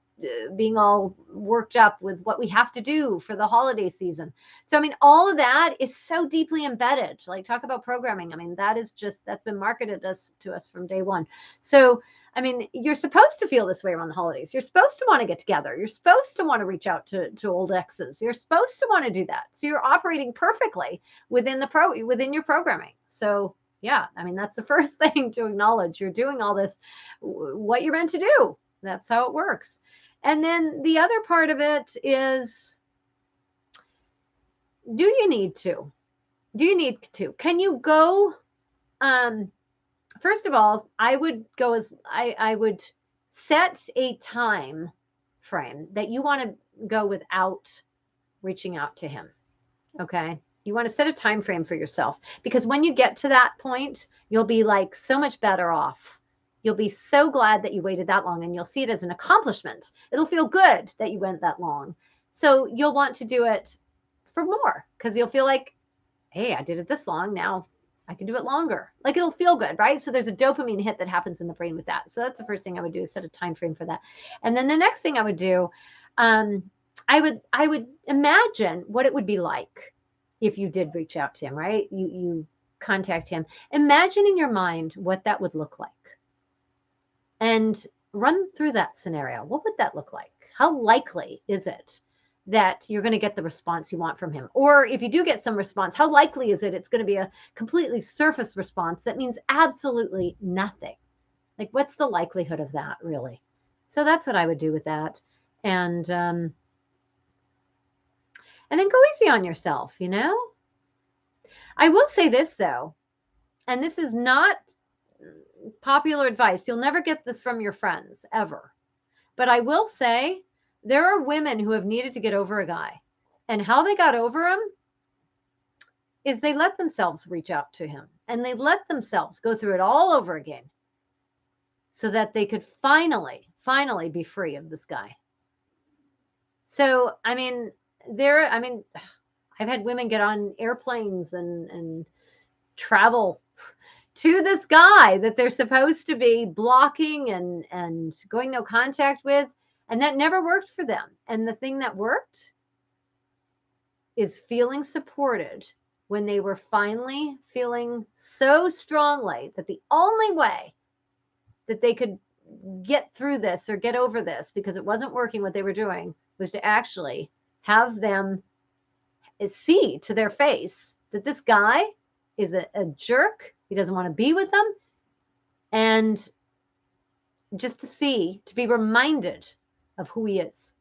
being all worked up with what we have to do for the holiday season. So, I mean, all of that is so deeply embedded. Like, talk about programming. I mean, that's been marketed to us from day one. So, I mean, you're supposed to feel this way around the holidays. You're supposed to want to get together. You're supposed to want to reach out to old exes. You're supposed to want to do that. So you're operating perfectly within your programming. So yeah, I mean, that's the first thing to acknowledge. You're doing all this, what you're meant to do. That's how it works. And then the other part of it is, do you need to? Can you go? First of all, I would set a time frame that you want to go without reaching out to him. Okay. You want to set a time frame for yourself, because when you get to that point, you'll be like so much better off You'll be so glad that you waited that long, and you'll see it as an accomplishment. It'll feel good that you went that long. So you'll want to do it for more because you'll feel like, hey, I did it this long. Now I can do it longer. Like it'll feel good, right? So there's a dopamine hit that happens in the brain with that. So that's the first thing I would do is set a time frame for that. And then the next thing I would do, I would imagine what it would be like if you did reach out to him, right? You contact him. Imagine in your mind what that would look like. And run through that scenario. What would that look like? How likely is it that you're going to get the response you want from him? Or if you do get some response, how likely is it it's going to be a completely surface response that means absolutely nothing? Like, what's the likelihood of that, really? So that's what I would do with that. And then go easy on yourself, you know? I will say this, though, and this is not popular advice. You'll never get this from your friends, ever. But I will say there are women who have needed to get over a guy. And how they got over him is they let themselves reach out to him. And they let themselves go through it all over again so that they could finally be free of this guy. So, I mean, I've had women get on airplanes and travel to this guy that they're supposed to be blocking and going no contact with, and that never worked for them. And the thing that worked is feeling supported when they were finally feeling so strongly that the only way that they could get through this or get over this, because it wasn't working what they were doing, was to actually have them see to their face that this guy is a jerk. He doesn't want to be with them. And just to be reminded of who he is.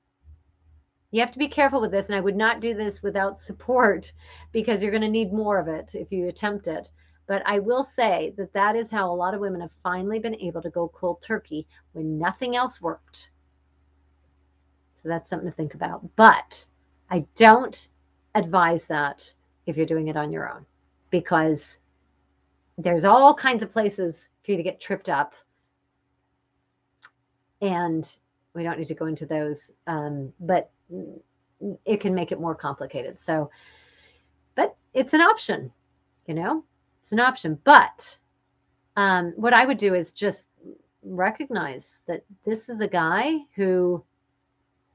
You have to be careful with this, and I would not do this without support because you're going to need more of it if you attempt it. But I will say that that is how a lot of women have finally been able to go cold turkey when nothing else worked. So that's something to think about. But I don't advise that if you're doing it on your own, because there's all kinds of places for you to get tripped up. And we don't need to go into those, but it can make it more complicated. So, but it's an option, you know, it's an option. But what I would do is just recognize that this is a guy who,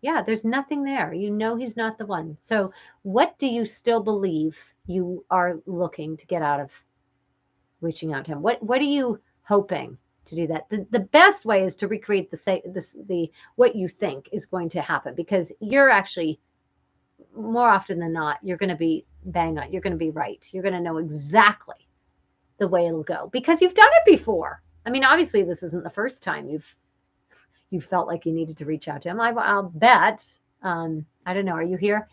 yeah, there's nothing there. You know, he's not the one. So what do you still believe you are looking to get out of reaching out to him? What are you hoping to do that? The best way is to recreate the what you think is going to happen, because you're actually, more often than not, you're going to be bang on. You're going to be right. You're going to know exactly the way it'll go because you've done it before. I mean, obviously this isn't the first time you felt like you needed to reach out to him. I'll bet, I don't know, are you here?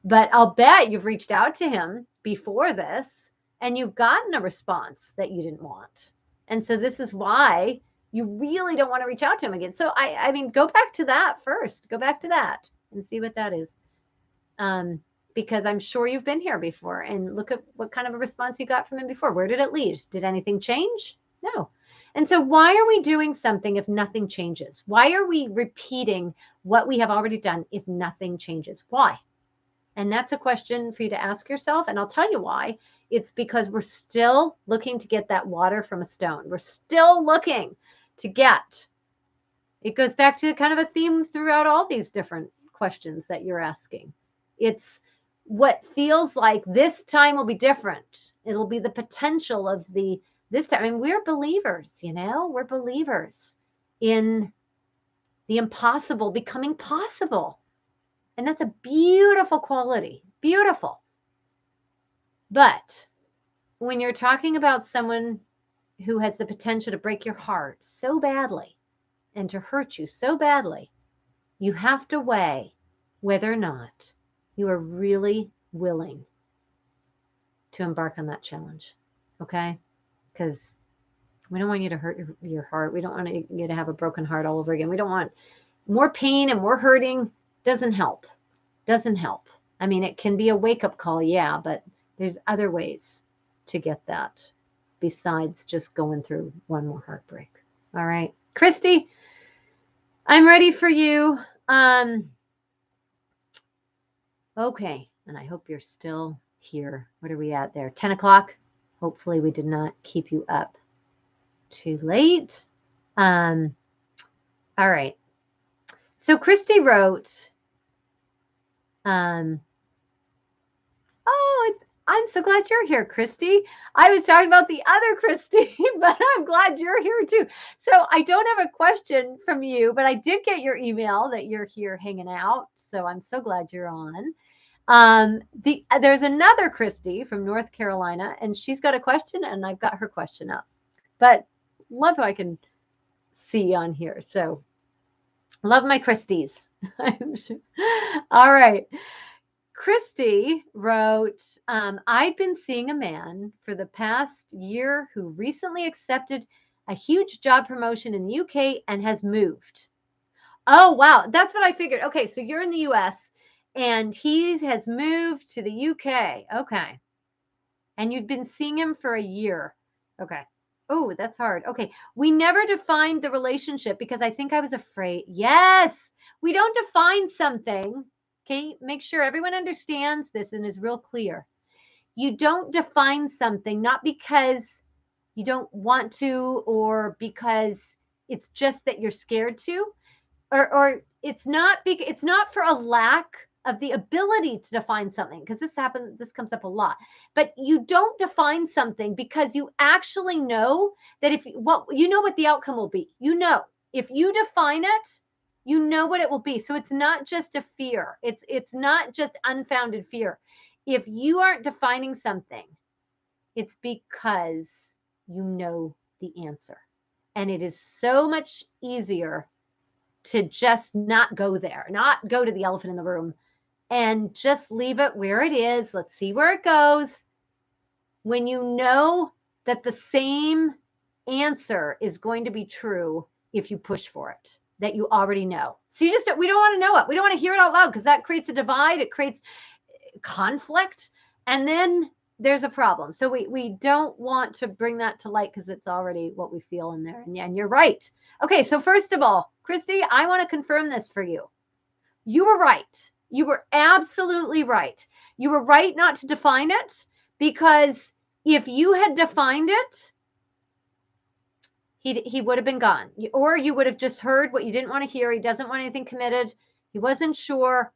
But I'll bet you've reached out to him before this and you've gotten a response that you didn't want. And so this is why you really don't want to reach out to him again. So I mean, go back to that first. Go back to that and see what that is. Because I'm sure you've been here before, and look at what kind of a response you got from him before. Where did it lead? Did anything change? No. And so why are we doing something if nothing changes? Why are we repeating what we have already done if nothing changes? Why? And that's a question for you to ask yourself. And I'll tell you why. It's because we're still looking to get that water from a stone. We're still looking to get. It goes back to kind of a theme throughout all these different questions that you're asking. It's what feels like this time will be different. It'll be the potential of this time. I mean, we're believers, you know, we're believers in the impossible becoming possible. And that's a beautiful quality, beautiful. But when you're talking about someone who has the potential to break your heart so badly and to hurt you so badly, you have to weigh whether or not you are really willing to embark on that challenge, okay? Because we don't want you to hurt your heart. We don't want you to have a broken heart all over again. We don't want more pain and more hurting. Doesn't help. Doesn't help. I mean, it can be a wake-up call, yeah, but there's other ways to get that besides just going through one more heartbreak, All right. Christy, I'm ready for you. Okay. And I hope you're still here. What are we at there? 10 o'clock? Hopefully we did not keep you up too late. All right. So Christy wrote, oh, I'm so glad you're here, Christy. I was talking about the other Christy, but I'm glad you're here too. So I don't have a question from you, but I did get your email that you're here hanging out. So I'm so glad you're on. There's another Christy from North Carolina, and she's got a question, and I've got her question up. But love how I can see on here. So love my Christies. All right. Christy wrote, I've been seeing a man for the past year who recently accepted a huge job promotion in the UK and has moved. Oh, wow. That's what I figured. Okay, so you're in the US and he has moved to the UK. Okay. And you've been seeing him for a year. Okay. Oh, that's hard. Okay. We never defined the relationship because I think I was afraid. Yes. We don't define something. Okay. Make sure everyone understands this and is real clear. You don't define something not because you don't want to or because it's just that you're scared to or it's not for a lack of the ability to define something because this comes up a lot, but you don't define something because you actually know that what the outcome will be. If you define it, you know what it will be. So it's not just a fear. It's not just unfounded fear. If you aren't defining something, it's because you know the answer, and it is so much easier to just not go there, not go to the elephant in the room and just leave it where it is. Let's see where it goes. When you know that the same answer is going to be true if you push for it, that you already know. So we don't want to know it. We don't want to hear it out loud because that creates a divide. It creates conflict. And then there's a problem. So we don't want to bring that to light because it's already what we feel in there. And you're right. Okay, so first of all, Christy, I want to confirm this for you. You were right. You were absolutely right. You were right not to define it because if you had defined it, he would have been gone. Or you would have just heard what you didn't want to hear. He doesn't want anything committed. He wasn't sure.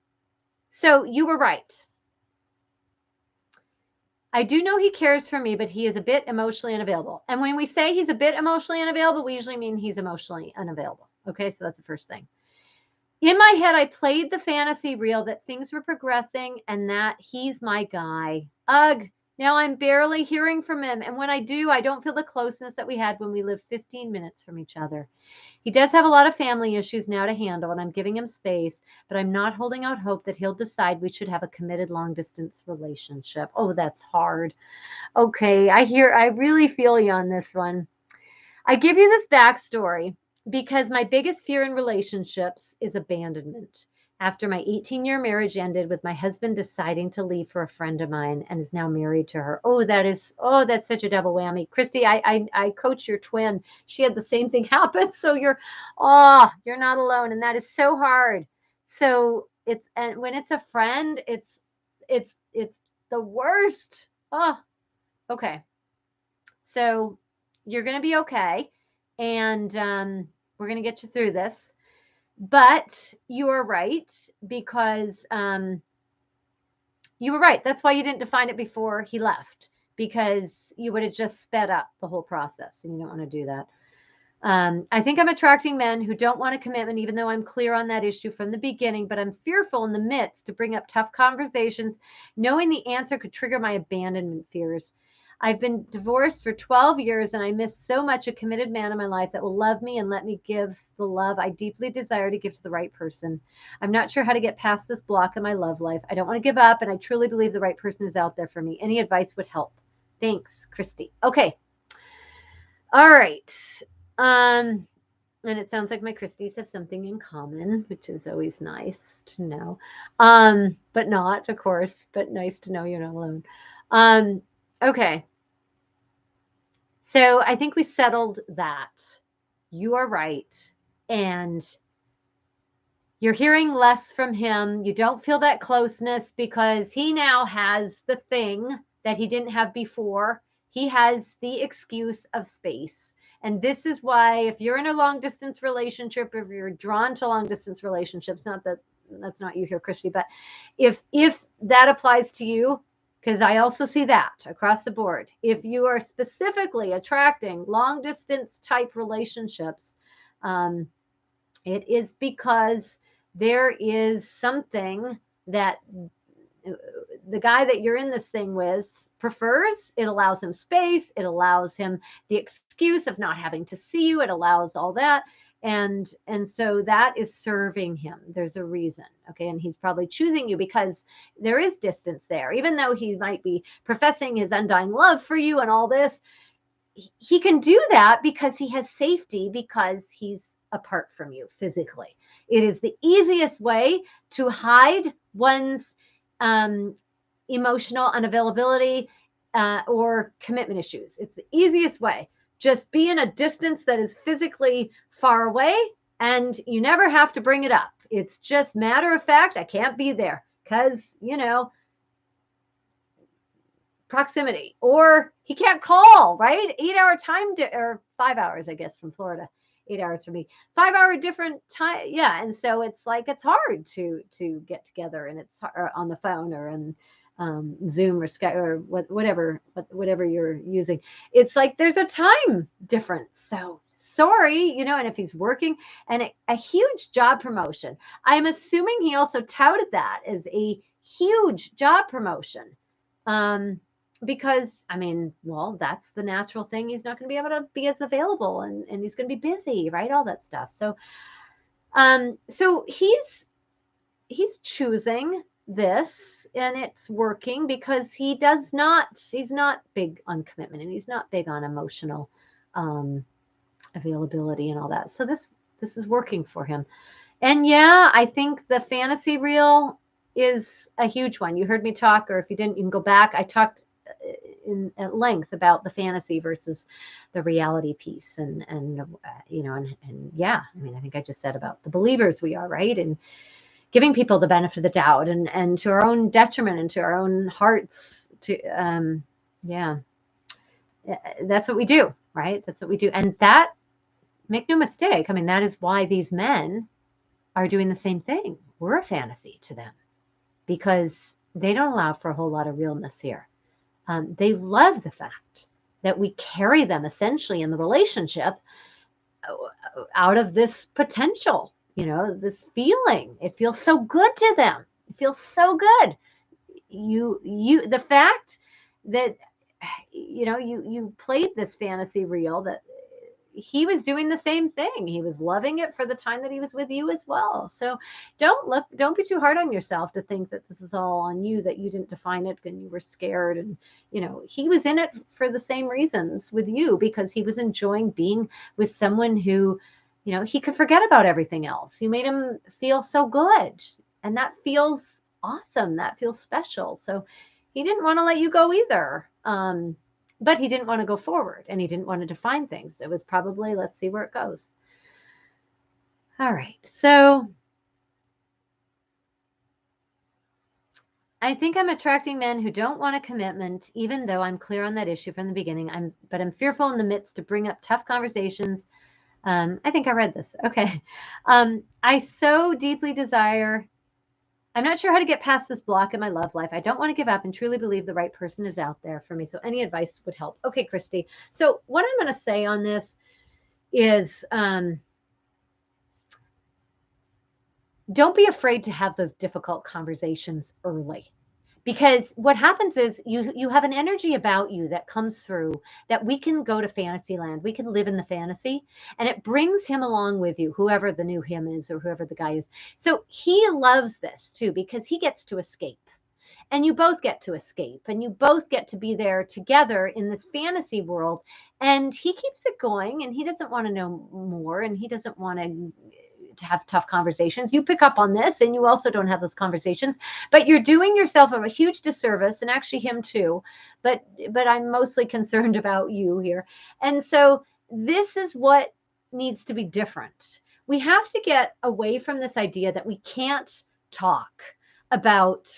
So you were right. I do know he cares for me, but he is a bit emotionally unavailable. And when we say he's a bit emotionally unavailable, we usually mean he's emotionally unavailable. Okay, so that's the first thing. In my head, I played the fantasy reel that things were progressing and that he's my guy. Ugh, now I'm barely hearing from him. And when I do, I don't feel the closeness that we had when we lived 15 minutes from each other. He does have a lot of family issues now to handle, and I'm giving him space, but I'm not holding out hope that he'll decide we should have a committed long-distance relationship. Oh, that's hard. Okay, I really feel you on this one. I give you this backstory because my biggest fear in relationships is abandonment. After my 18-year marriage ended with my husband deciding to leave for a friend of mine and is now married to her. That's such a double whammy. Christy, I coach your twin. She had the same thing happen. So you're not alone. And that is so hard. So when it's a friend, it's the worst. Oh, okay. So you're going to be okay. And we're going to get you through this. But you are right because you were right. That's why you didn't define it before he left, because you would have just sped up the whole process, and you don't want to do that. I think I'm attracting men who don't want a commitment, even though I'm clear on that issue from the beginning, but I'm fearful in the midst to bring up tough conversations, knowing the answer could trigger my abandonment fears. I've been divorced for 12 years, and I miss so much a committed man in my life that will love me and let me give the love I deeply desire to give to the right person. I'm not sure how to get past this block in my love life. I don't want to give up, and I truly believe the right person is out there for me. Any advice would help. Thanks, Christy. Okay. All right. And it sounds like my Christies have something in common, which is always nice to know. But not, of course, but nice to know you're not alone. Okay. So I think we settled that. you are right. And you're hearing less from him. You don't feel that closeness because he now has the thing that he didn't have before. He has the excuse of space. And this is why, if you're in a long distance relationship, if you're drawn to long distance relationships, not that that's not you here, Christy, but if that applies to you, because I also see that across the board, if you are specifically attracting long distance type relationships, it is because there is something that the guy that you're in this thing with prefers. It allows him space. It allows him the excuse of not having to see you. It allows all that. And so that is serving him. There's a reason. Okay. And he's probably choosing you because there is distance there, even though he might be professing his undying love for you and all this. He can do that because he has safety, because he's apart from you physically. It is the easiest way to hide one's emotional unavailability or commitment issues. It's the easiest way. Just be in a distance that is physically far away, and you never have to bring it up. It's just matter of fact, I can't be there because, proximity, or he can't call, right? 8-hour time or 5 hours, I guess, from Florida. 8 hours for me, 5-hour different time. Yeah. And so it's like, it's hard to get together, and it's on the phone or on Zoom or Skype or whatever you're using. It's like, there's a time difference. So sorry, and if he's working and a huge job promotion, I'm assuming he also touted that as a huge job promotion. Because that's the natural thing. He's not going to be able to be as available, and he's going to be busy, right? All that stuff. So, so he's choosing this, and it's working because he's not big on commitment, and he's not big on emotional, availability and all that. So this is working for him. And yeah, I think the fantasy reel is a huge one. You heard me talk, or if you didn't, you can go back. I talked at length about the fantasy versus the reality piece, and yeah, I think I just said about the believers we are, right, and giving people the benefit of the doubt, and to our own detriment and to our own hearts. That's what we do, right? That's what we do, and that, make no mistake, that is why these men are doing the same thing. We're a fantasy to them because they don't allow for a whole lot of realness here. They love the fact that we carry them essentially in the relationship out of this potential, this feeling. It feels so good to them. It feels so good. The fact that, you played this fantasy reel, that he was doing the same thing. He was loving it for the time that he was with you as well. So don't be too hard on yourself to think that this is all on you, that you didn't define it and you were scared. And, he was in it for the same reasons with you, because he was enjoying being with someone who, he could forget about everything else. You made him feel so good, and that feels awesome. That feels special. So he didn't want to let you go either. But he didn't want to go forward, and he didn't want to define things. It was probably, let's see where it goes. All right. So I think I'm attracting men who don't want a commitment, even though I'm clear on that issue from the beginning. But I'm fearful in the midst to bring up tough conversations. I think I read this. Okay. I so deeply desire. I'm not sure how to get past this block in my love life. I don't want to give up and truly believe the right person is out there for me. So any advice would help. Okay, Christy. So what I'm going to say on this is, don't be afraid to have those difficult conversations early. Because what happens is you have an energy about you that comes through, that we can go to fantasy land. We can live in the fantasy, and it brings him along with you, whoever the new him is or whoever the guy is. So he loves this too, because he gets to escape, and you both get to escape, and you both get to be there together in this fantasy world. And he keeps it going, and he doesn't want to know more, and he doesn't want to have tough conversations. You pick up on this, and you also don't have those conversations, but you're doing yourself a huge disservice, and actually him too. But I'm mostly concerned about you here. And so this is what needs to be different. We have to get away from this idea that we can't talk about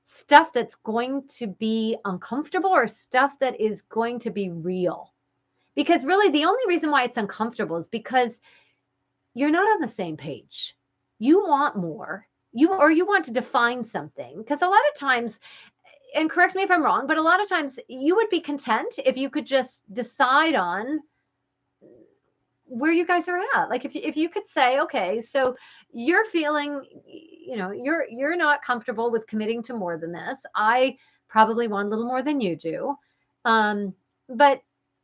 stuff that's going to be uncomfortable or stuff that is going to be real. Because really, the only reason why it's uncomfortable is because you're not on the same page. You want more. You want to define something. Because a lot of times, and correct me if I'm wrong, but a lot of times you would be content if you could just decide on where you guys are at. Like if you could say, okay, so you're feeling, you're not comfortable with committing to more than this. I probably want a little more than you do. But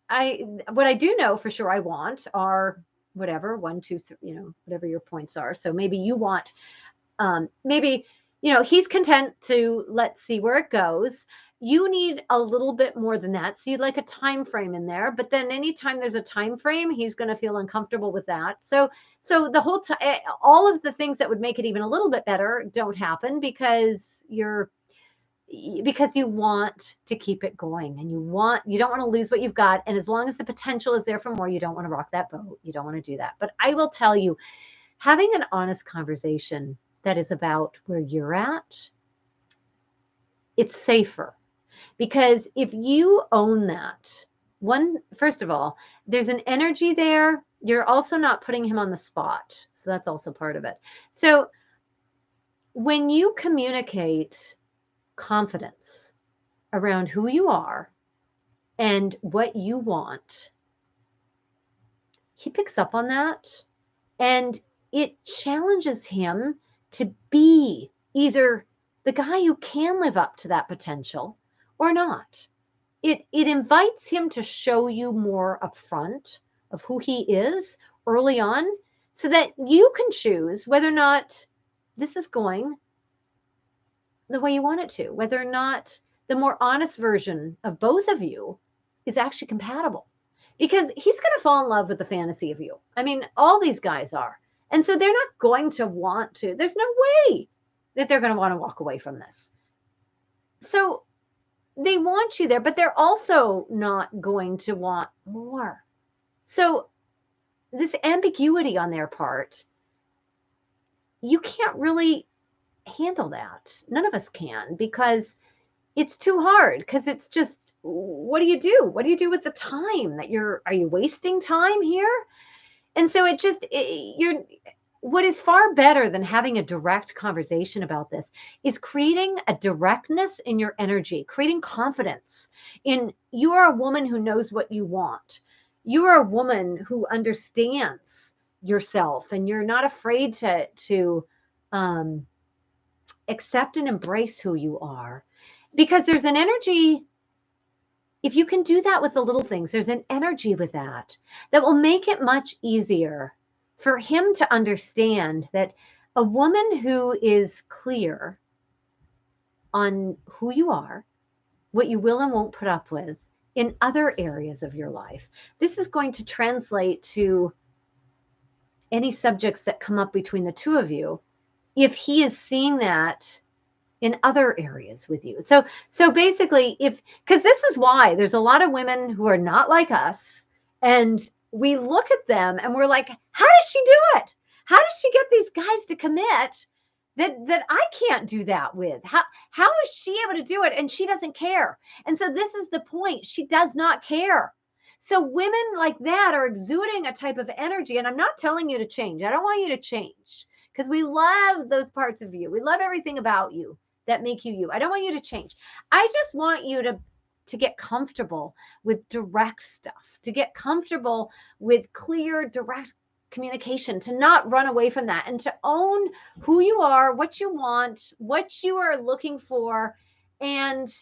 what I do know for sure I want are whatever, 1, 2, 3, whatever your points are. So maybe you want, maybe, he's content to let's see where it goes. You need a little bit more than that. So you'd like a time frame in there, but then anytime there's a time frame, he's going to feel uncomfortable with that. So the whole all of the things that would make it even a little bit better don't happen because you want to keep it going and you don't want to lose what you've got. And as long as the potential is there for more, you don't want to rock that boat. You don't want to do that. But I will tell you, having an honest conversation that is about where you're at, it's safer. Because if you own that, first of all, there's an energy there. You're also not putting him on the spot. So that's also part of it. So when you communicate confidence around who you are and what you want, he picks up on that, and it challenges him to be either the guy who can live up to that potential or not. It invites him to show you more upfront of who he is early on so that you can choose whether or not this is going the way you want it to, whether or not the more honest version of both of you is actually compatible. Because he's going to fall in love with the fantasy of you. I mean, all these guys are. And so they're not going to want to, there's no way that they're going to want to walk away from this. So they want you there, but they're also not going to want more. So this ambiguity on their part, you can't really handle that. None of us can, because it's too hard, because it's just, what do you do? What do you do with the time that are you wasting time here? And so what is far better than having a direct conversation about this is creating a directness in your energy, creating confidence in you are a woman who knows what you want. You are a woman who understands yourself, and you're not afraid to accept and embrace who you are, because there's an energy. If you can do that with the little things, there's an energy with that will make it much easier for him to understand that a woman who is clear on who you are, what you will and won't put up with in other areas of your life, this is going to translate to any subjects that come up between the two of you if he is seeing that in other areas with you. So basically, because this is why there's a lot of women who are not like us, and we look at them and we're like, how does she do it? How does she get these guys to commit that I can't do that with? How is she able to do it? And she doesn't care. And so this is the point. She does not care. So women like that are exuding a type of energy. And I'm not telling you to change. I don't want you to change, because we love those parts of you. We love everything about you that make you you. I don't want you to change. I just want you to get comfortable with direct stuff, to get comfortable with clear, direct communication, to not run away from that, and to own who you are, what you want, what you are looking for, and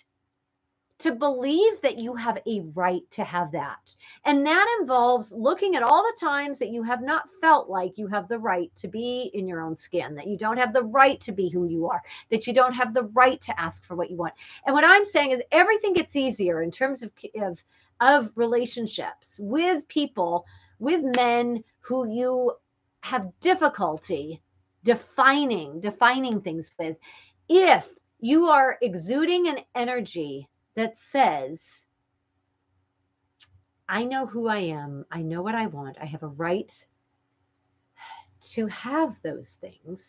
to believe that you have a right to have that. And that involves looking at all the times that you have not felt like you have the right to be in your own skin, that you don't have the right to be who you are, that you don't have the right to ask for what you want. And what I'm saying is everything gets easier in terms of relationships with people, with men who you have difficulty defining things with, if you are exuding an energy that says, I know who I am. I know what I want. I have a right to have those things.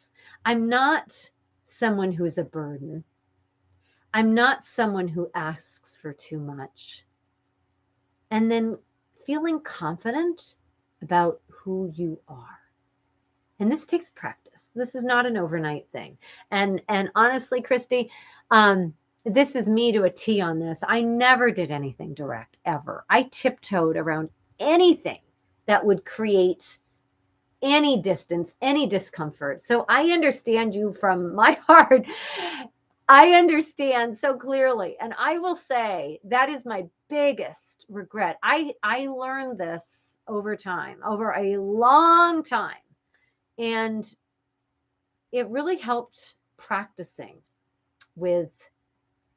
I'm not someone who is a burden. I'm not someone who asks for too much. And then feeling confident about who you are. And this takes practice. This is not an overnight thing. And honestly, Christy, this is me to a T on this. I never did anything direct ever. I tiptoed around anything that would create any distance, any discomfort. So I understand you from my heart. I understand so clearly. And I will say that is my biggest regret. I learned this over time, over a long time. And it really helped practicing with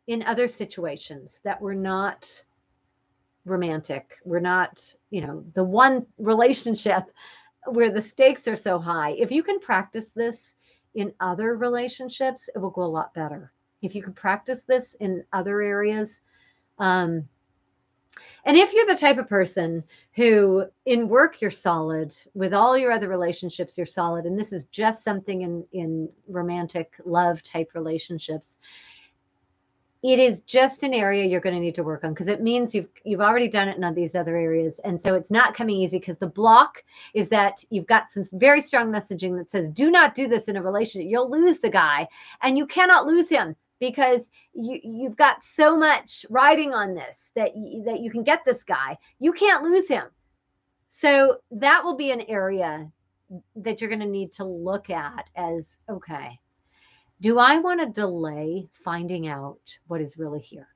in other situations that were not romantic. We're not, the one relationship where the stakes are so high. If you can practice this in other relationships, it will go a lot better. If you can practice this in other areas, and if you're the type of person who in work you're solid, with all your other relationships you're solid, and this is just something in romantic love type relationships, it is just an area you're going to need to work on, because it means you've already done it in these other areas. And so it's not coming easy, because the block is that you've got some very strong messaging that says, do not do this in a relationship. You'll lose the guy, and you cannot lose him, because you've got so much riding on this that you can get this guy. You can't lose him. So that will be an area that you're going to need to look at as, okay, do I want to delay finding out what is really here?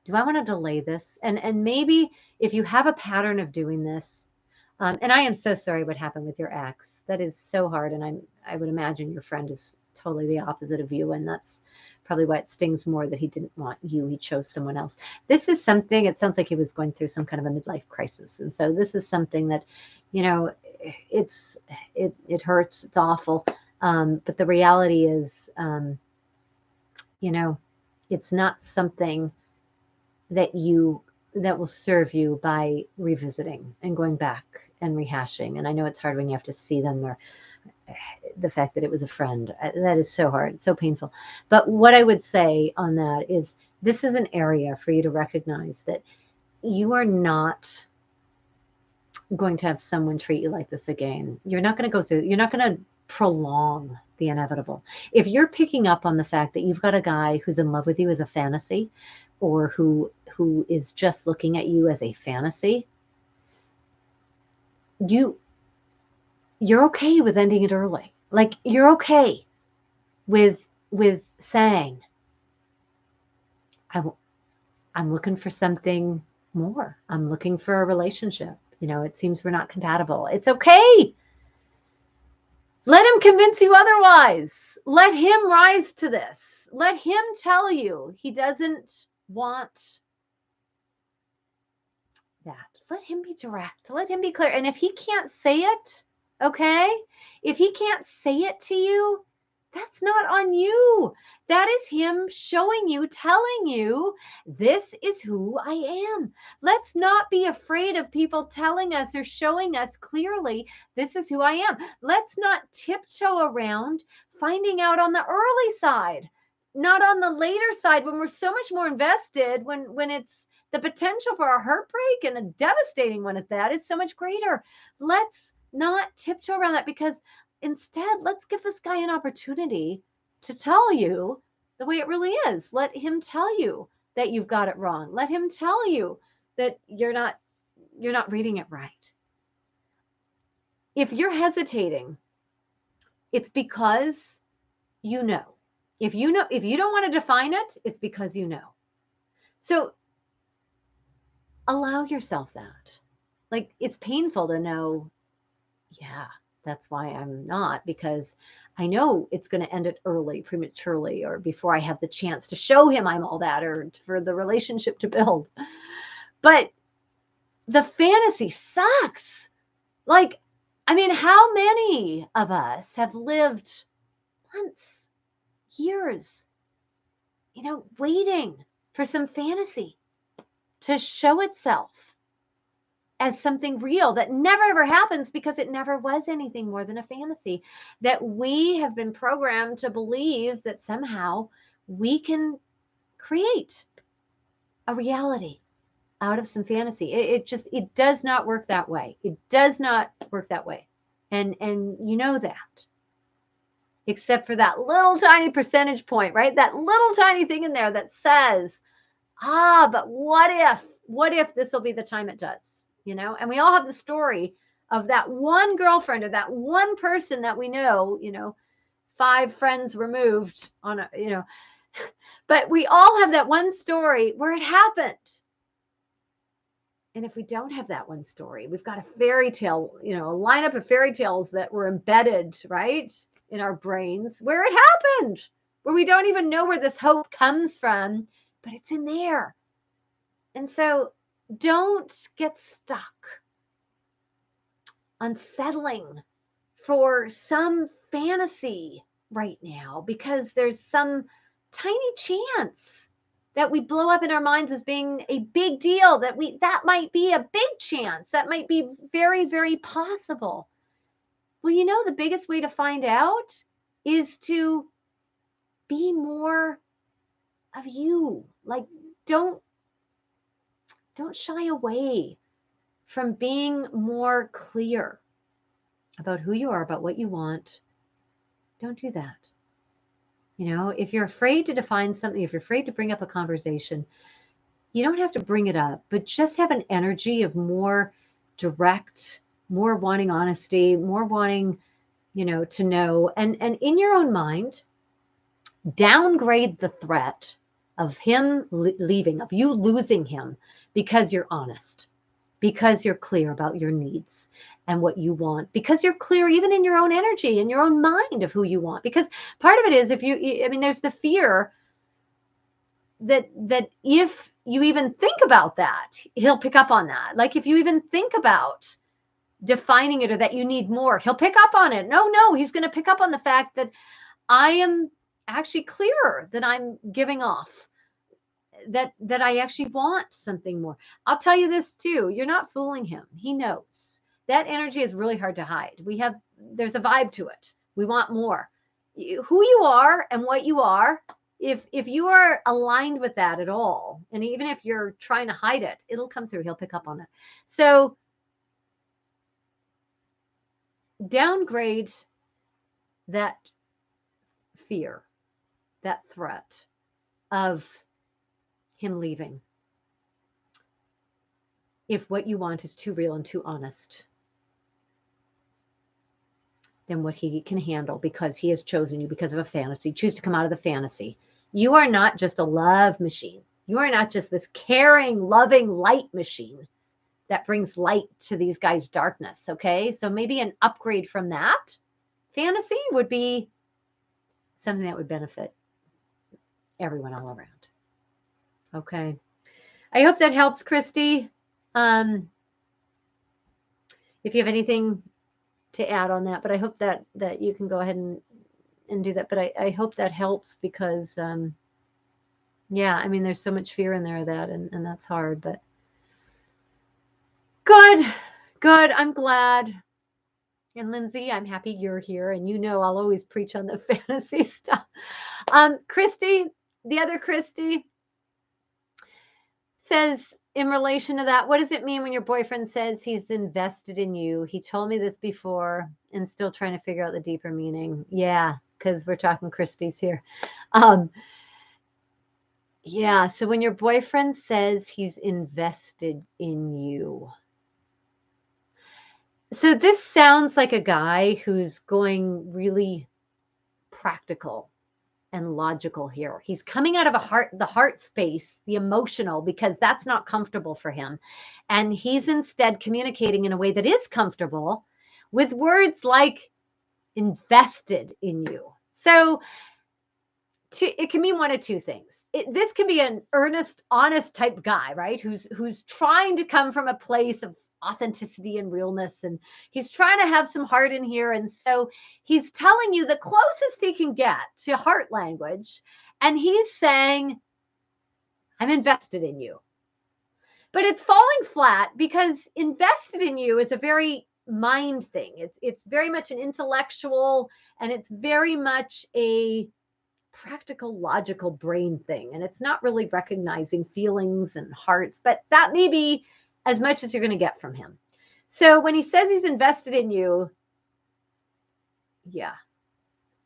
Do I want to delay this? And maybe if you have a pattern of doing this, and I am so sorry what happened with your ex. That is so hard, and I would imagine your friend is totally the opposite of you, and that's probably why it stings more that he didn't want you. He chose someone else. This is something. It sounds like he was going through some kind of a midlife crisis, and so this is something that, it hurts. It's awful. But the reality is, it's not something that will serve you by revisiting and going back and rehashing. And I know it's hard when you have to see them, or the fact that it was a friend. That is so hard, so painful. But what I would say on that is, this is an area for you to recognize that you are not going to have someone treat you like this again. You're not going to prolong the inevitable. If you're picking up on the fact that you've got a guy who's in love with you as a fantasy, or who is just looking at you as a fantasy, you're okay with ending it early. Like, you're okay with saying, I'm looking for something more. I'm looking for a relationship. It seems we're not compatible. It's okay. Let him convince you otherwise. Let him rise to this. Let him tell you he doesn't want that. Let him be direct. Let him be clear. And if he can't say it, okay? If he can't say it to you, that's not on you. That is him showing you, telling you, this is who I am. Let's not be afraid of people telling us or showing us clearly, this is who I am. Let's not tiptoe around finding out on the early side, not on the later side, when we're so much more invested, when it's the potential for a heartbreak, and a devastating one at that, is so much greater. Let's not tiptoe around that, because instead, let's give this guy an opportunity to tell you the way it really is. Let him tell you that you've got it wrong. Let him tell you that you're not reading it right. If you're hesitating, it's because you know. If you don't want to define it, it's because you know. So allow yourself that. Like, it's painful to know, yeah, that's why I'm not, because I know it's going to end it early, prematurely, or before I have the chance to show him I'm all that, or for the relationship to build. But the fantasy sucks. Like, I mean, how many of us have lived months, years, waiting for some fantasy to show itself? as something real that never ever happens because it never was anything more than a fantasy, that we have been programmed to believe that somehow we can create a reality out of some fantasy. It does not work that way. It does not work that way. And you know that. Except for that little tiny percentage point, right? That little tiny thing in there that says, but what if this will be the time it does, And we all have the story of that one girlfriend or that one person that we know, 5 friends removed on a, but we all have that one story where it happened. And if we don't have that one story, we've got a fairy tale, a lineup of fairy tales that were embedded, right, in our brains where it happened, where we don't even know where this hope comes from, but it's in there. And so don't get stuck on settling for some fantasy right now because there's some tiny chance that we blow up in our minds as being a big deal, that might be a big chance, that might be very, very possible. Well, the biggest way to find out is to be more of you. Like, don't shy away from being more clear about who you are, about what you want. Don't do that. If you're afraid to define something, if you're afraid to bring up a conversation, you don't have to bring it up, but just have an energy of more direct, more wanting honesty, more wanting, to know. And in your own mind, downgrade the threat of him leaving, of you losing him, because you're honest, because you're clear about your needs and what you want, because you're clear even in your own energy, in your own mind of who you want. Because part of it is there's the fear that if you even think about that, he'll pick up on that. Like if you even think about defining it or that you need more, he'll pick up on it. No, he's going to pick up on the fact that I am actually clearer that I'm giving off, that I actually want something more. I'll tell you this too. You're not fooling him. He knows. That energy is really hard to hide. There's a vibe to it. We want more. Who you are and what you are, if you are aligned with that at all, and even if you're trying to hide it, it'll come through. He'll pick up on it. So downgrade that fear, that threat of him leaving. If what you want is too real and too honest than what he can handle, because he has chosen you because of a fantasy, choose to come out of the fantasy. You are not just a love machine. You are not just this caring, loving light machine that brings light to these guys' darkness. Okay. So maybe an upgrade from that fantasy would be something that would benefit everyone all around. Okay. I hope that helps, Christy. If you have anything to add on that, but I hope that you can go ahead and do that. But I hope that helps because, there's so much fear in there of that, and that's hard, but good. I'm glad. And Lindsay, I'm happy you're here, and I'll always preach on the fantasy stuff. Christy, the other Christy, says, in relation to that, what does it mean when your boyfriend says he's invested in you? He told me this before and still trying to figure out the deeper meaning. Yeah, because we're talking Christy's here. So when your boyfriend says he's invested in you. So this sounds like a guy who's going really practical and logical here. He's coming out of the heart space, the emotional, because that's not comfortable for him. And he's instead communicating in a way that is comfortable with words like invested in you. So it can mean one of two things. This can be an earnest, honest type guy, right? Who's trying to come from a place of authenticity and realness, and he's trying to have some heart in here, and so he's telling you the closest he can get to heart language, and he's saying, I'm invested in you. But it's falling flat because invested in you is a very mind thing. It's very much an intellectual, and it's very much a practical, logical brain thing. And it's not really recognizing feelings and hearts, but that may be as much as you're going to get from him. So when he says he's invested in you, yeah,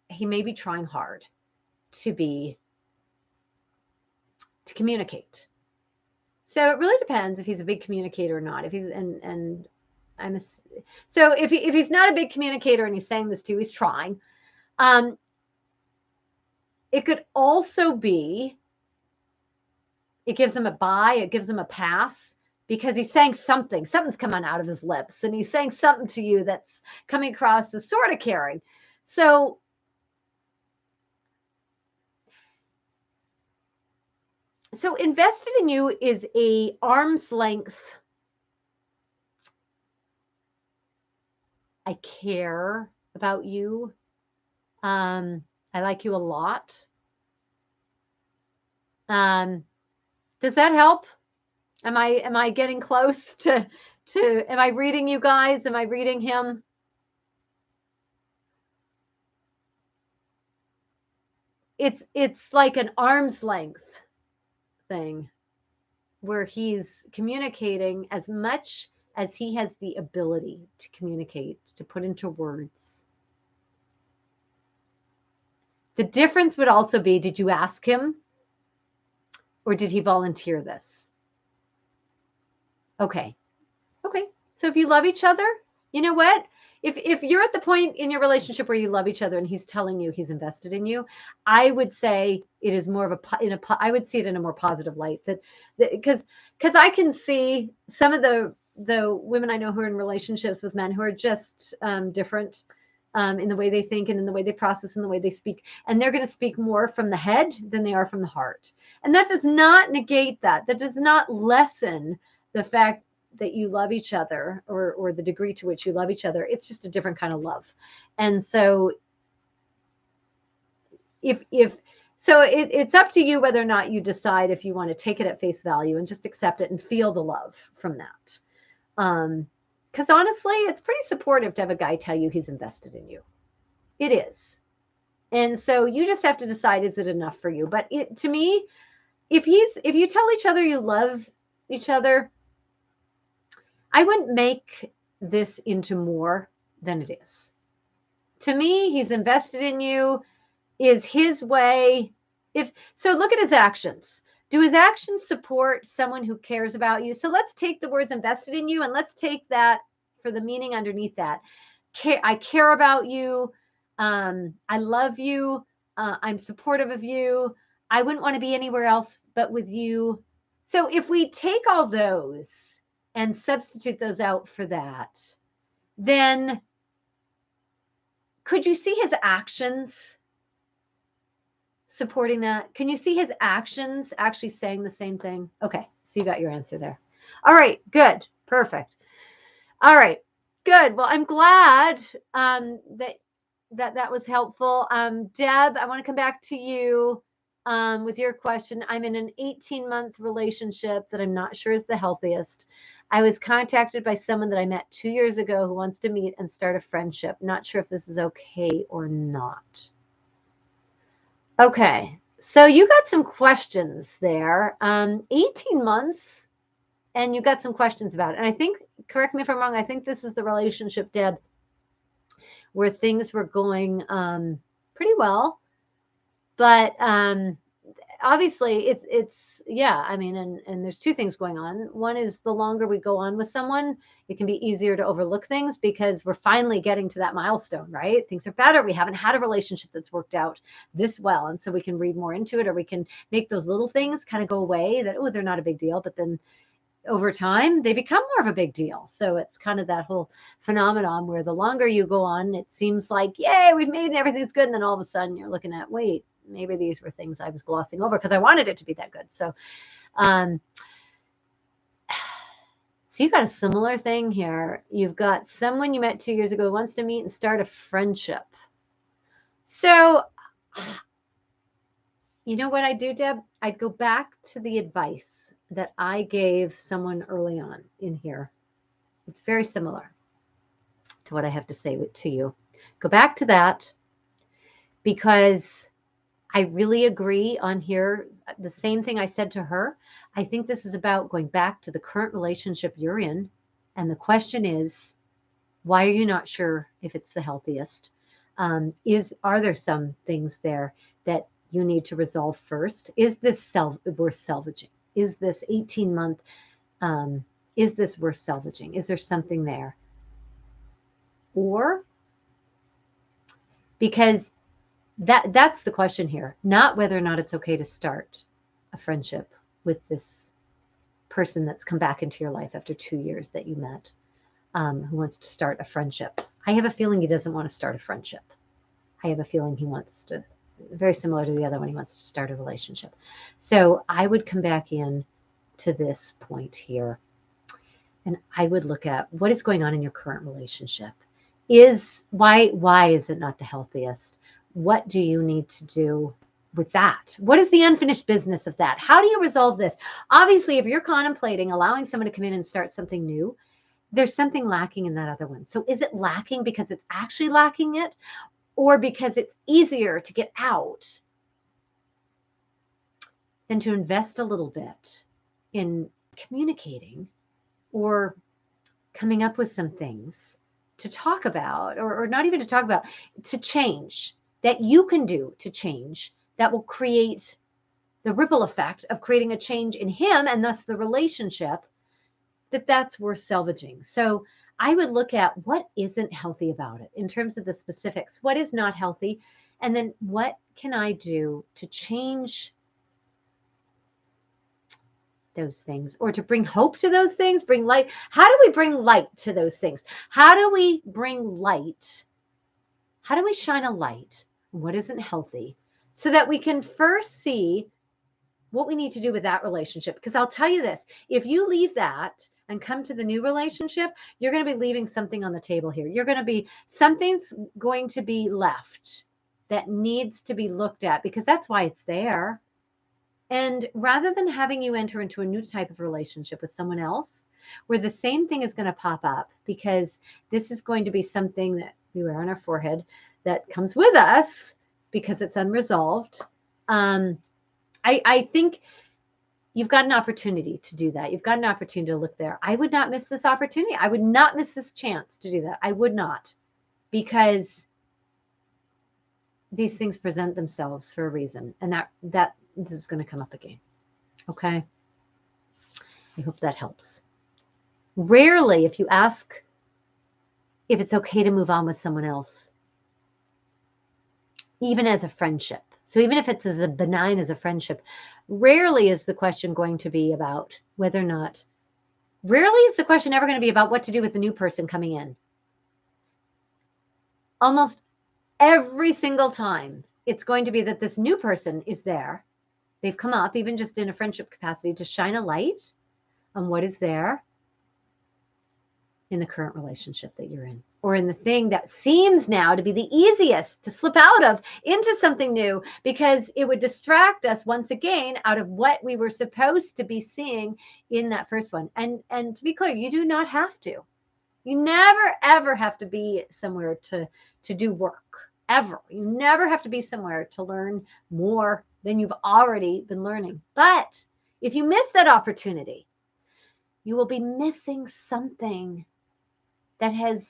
he may be trying hard to communicate. So it really depends if he's a big communicator or not. If he's so if he's not a big communicator and he's saying this to you, he's trying. It could also be it gives him a buy, it gives him a pass because he's saying something. Something's coming out of his lips, and he's saying something to you that's coming across as sort of caring. So invested in you is a arm's length. I care about you. I like you a lot. Does that help? Am I getting close to am I reading you guys? Am I reading him? It's like an arm's length thing where he's communicating as much as he has the ability to communicate, to put into words. The difference would also be, did you ask him or did he volunteer this? Okay. So if you love each other, you know what? If you're at the point in your relationship where you love each other and he's telling you he's invested in you, I would say it is more of I would see it in a more positive light that because I can see some of the women I know who are in relationships with men who are just different in the way they think and in the way they process and the way they speak, and they're going to speak more from the head than they are from the heart. And that does not negate that. That does not lessen the fact that you love each other or the degree to which you love each other. It's just a different kind of love. And so it's up to you whether or not you decide if you want to take it at face value and just accept it and feel the love from that. Because honestly, it's pretty supportive to have a guy tell you he's invested in you. It is. And so you just have to decide, is it enough for you? But to me, if you tell each other you love each other, I wouldn't make this into more than it is. To me, he's invested in you is his way. So look at his actions. Do his actions support someone who cares about you? So let's take the words invested in you and let's take that for the meaning underneath that. I care about you. I love you. I'm supportive of you. I wouldn't want to be anywhere else but with you. So if we take all those and substitute those out for that, then could you see his actions supporting that? Can you see his actions actually saying the same thing? Okay, so you got your answer there. All right, good, perfect. All right, good. Well, I'm glad that was helpful. Deb, I want to come back to you with your question. I'm in an 18-month relationship that I'm not sure is the healthiest. I was contacted by someone that I met 2 years ago who wants to meet and start a friendship. Not sure if this is okay or not. Okay, so you got some questions there. 18 months, and you got some questions about it. And I think, correct me if I'm wrong, I think this is the relationship, Deb, where things were going pretty well. But obviously it's yeah, I mean, and there's two things going on. One is the longer we go on with someone, it can be easier to overlook things because we're finally getting to that milestone, right? Things are better. We haven't had a relationship that's worked out this well. And so we can read more into it, or we can make those little things kind of go away that, oh, they're not a big deal. But then over time, they become more of a big deal. So it's kind of that whole phenomenon where the longer you go on, it seems like, yay, we've made it, everything's good. And then all of a sudden you're looking at, wait, maybe these were things I was glossing over because I wanted it to be that good. So, so you got a similar thing here. You've got someone you met 2 years ago who wants to meet and start a friendship. So, you know what I do, Deb? I'd go back to the advice that I gave someone early on in here. It's very similar to what I have to say to you. Go back to that because I really agree on here. The same thing I said to her. I think this is about going back to the current relationship you're in. And the question is, why are you not sure if it's the healthiest? Are there some things there that you need to resolve first? Is this worth salvaging? Is this 18-month? Is this worth salvaging? Is there something there? Or because that's the question here, not whether or not it's okay to start a friendship with this person that's come back into your life after 2 years that you met, who wants to start a friendship. I have a feeling he doesn't want to start a friendship. I have a feeling he wants to, very similar to the other one, he wants to start a relationship. So I would come back in to this point here, and I would look at what is going on in your current relationship. Why is it not the healthiest? What do you need to do with that? What is the unfinished business of that? How do you resolve this? Obviously, if you're contemplating allowing someone to come in and start something new, there's something lacking in that other one. So is it lacking because it's actually lacking it, or because it's easier to get out than to invest a little bit in communicating or coming up with some things to talk about, or not even to talk about, to change, that you can do to change, that will create the ripple effect of creating a change in him and thus the relationship, that's worth salvaging. So I would look at what isn't healthy about it in terms of the specifics, what is not healthy, and then what can I do to change those things, or to bring hope to those things, bring light. How do we bring light to those things? How do we bring light? How do we shine a light on what isn't healthy so that we can first see what we need to do with that relationship? Because I'll tell you this, if you leave that and come to the new relationship, you're going to be leaving something on the table here. Something's going to be left that needs to be looked at, because that's why it's there. And rather than having you enter into a new type of relationship with someone else, where the same thing is going to pop up, because this is going to be something that we wear on our forehead that comes with us because it's unresolved. I think you've got an opportunity to do that. You've got an opportunity to look there. I would not miss this opportunity. I would not miss this chance to do that. I would not, because these things present themselves for a reason, and that this is going to come up again. Okay. I hope that helps. Rarely, if you ask if it's okay to move on with someone else, even as a friendship, so even if it's as benign as a friendship, rarely is the question going to be about whether or not, rarely is the question ever going to be about what to do with the new person coming in. Almost every single time, it's going to be that this new person is there. They've come up, even just in a friendship capacity, to shine a light on what is there in the current relationship that you're in, or in the thing that seems now to be the easiest to slip out of into something new, because it would distract us once again out of what we were supposed to be seeing in that first one. And to be clear, you do not have to. You never, ever have to be somewhere to do work, ever. You never have to be somewhere to learn more than you've already been learning. But if you miss that opportunity, you will be missing something that has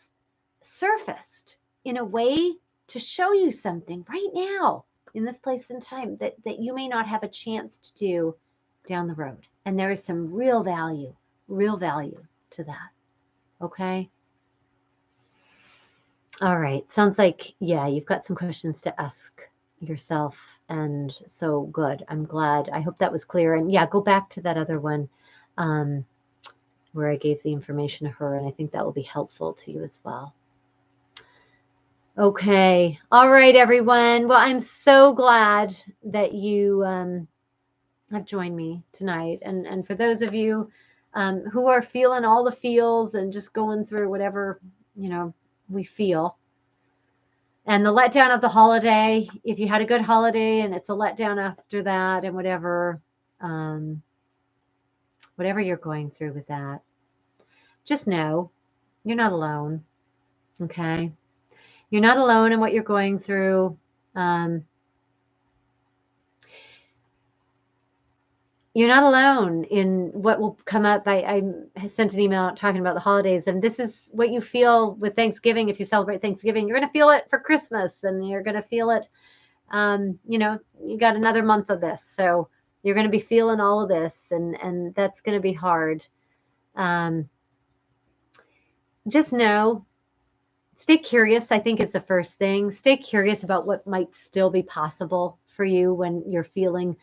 surfaced in a way to show you something right now in this place and time that you may not have a chance to do down the road. And there is some real value to that. Okay? All right. Sounds like, yeah, you've got some questions to ask yourself. And so good. I'm glad. I hope that was clear. And yeah, go back to that other one where I gave the information to her. And I think that will be helpful to you as well. Okay. All right, everyone. Well, I'm so glad that you have joined me tonight. And for those of you who are feeling all the feels and just going through whatever, we feel. And the letdown of the holiday, if you had a good holiday and it's a letdown after that and whatever, whatever you're going through with that, just know you're not alone. Okay. You're not alone in what you're going through. You're not alone in what will come up. I sent an email out talking about the holidays, and this is what you feel with Thanksgiving. If you celebrate Thanksgiving, you're going to feel it for Christmas, and you're going to feel it. You got another month of this, so you're going to be feeling all of this, and that's going to be hard. Just know, stay curious, I think, is the first thing. Stay curious about what might still be possible for you when you're feeling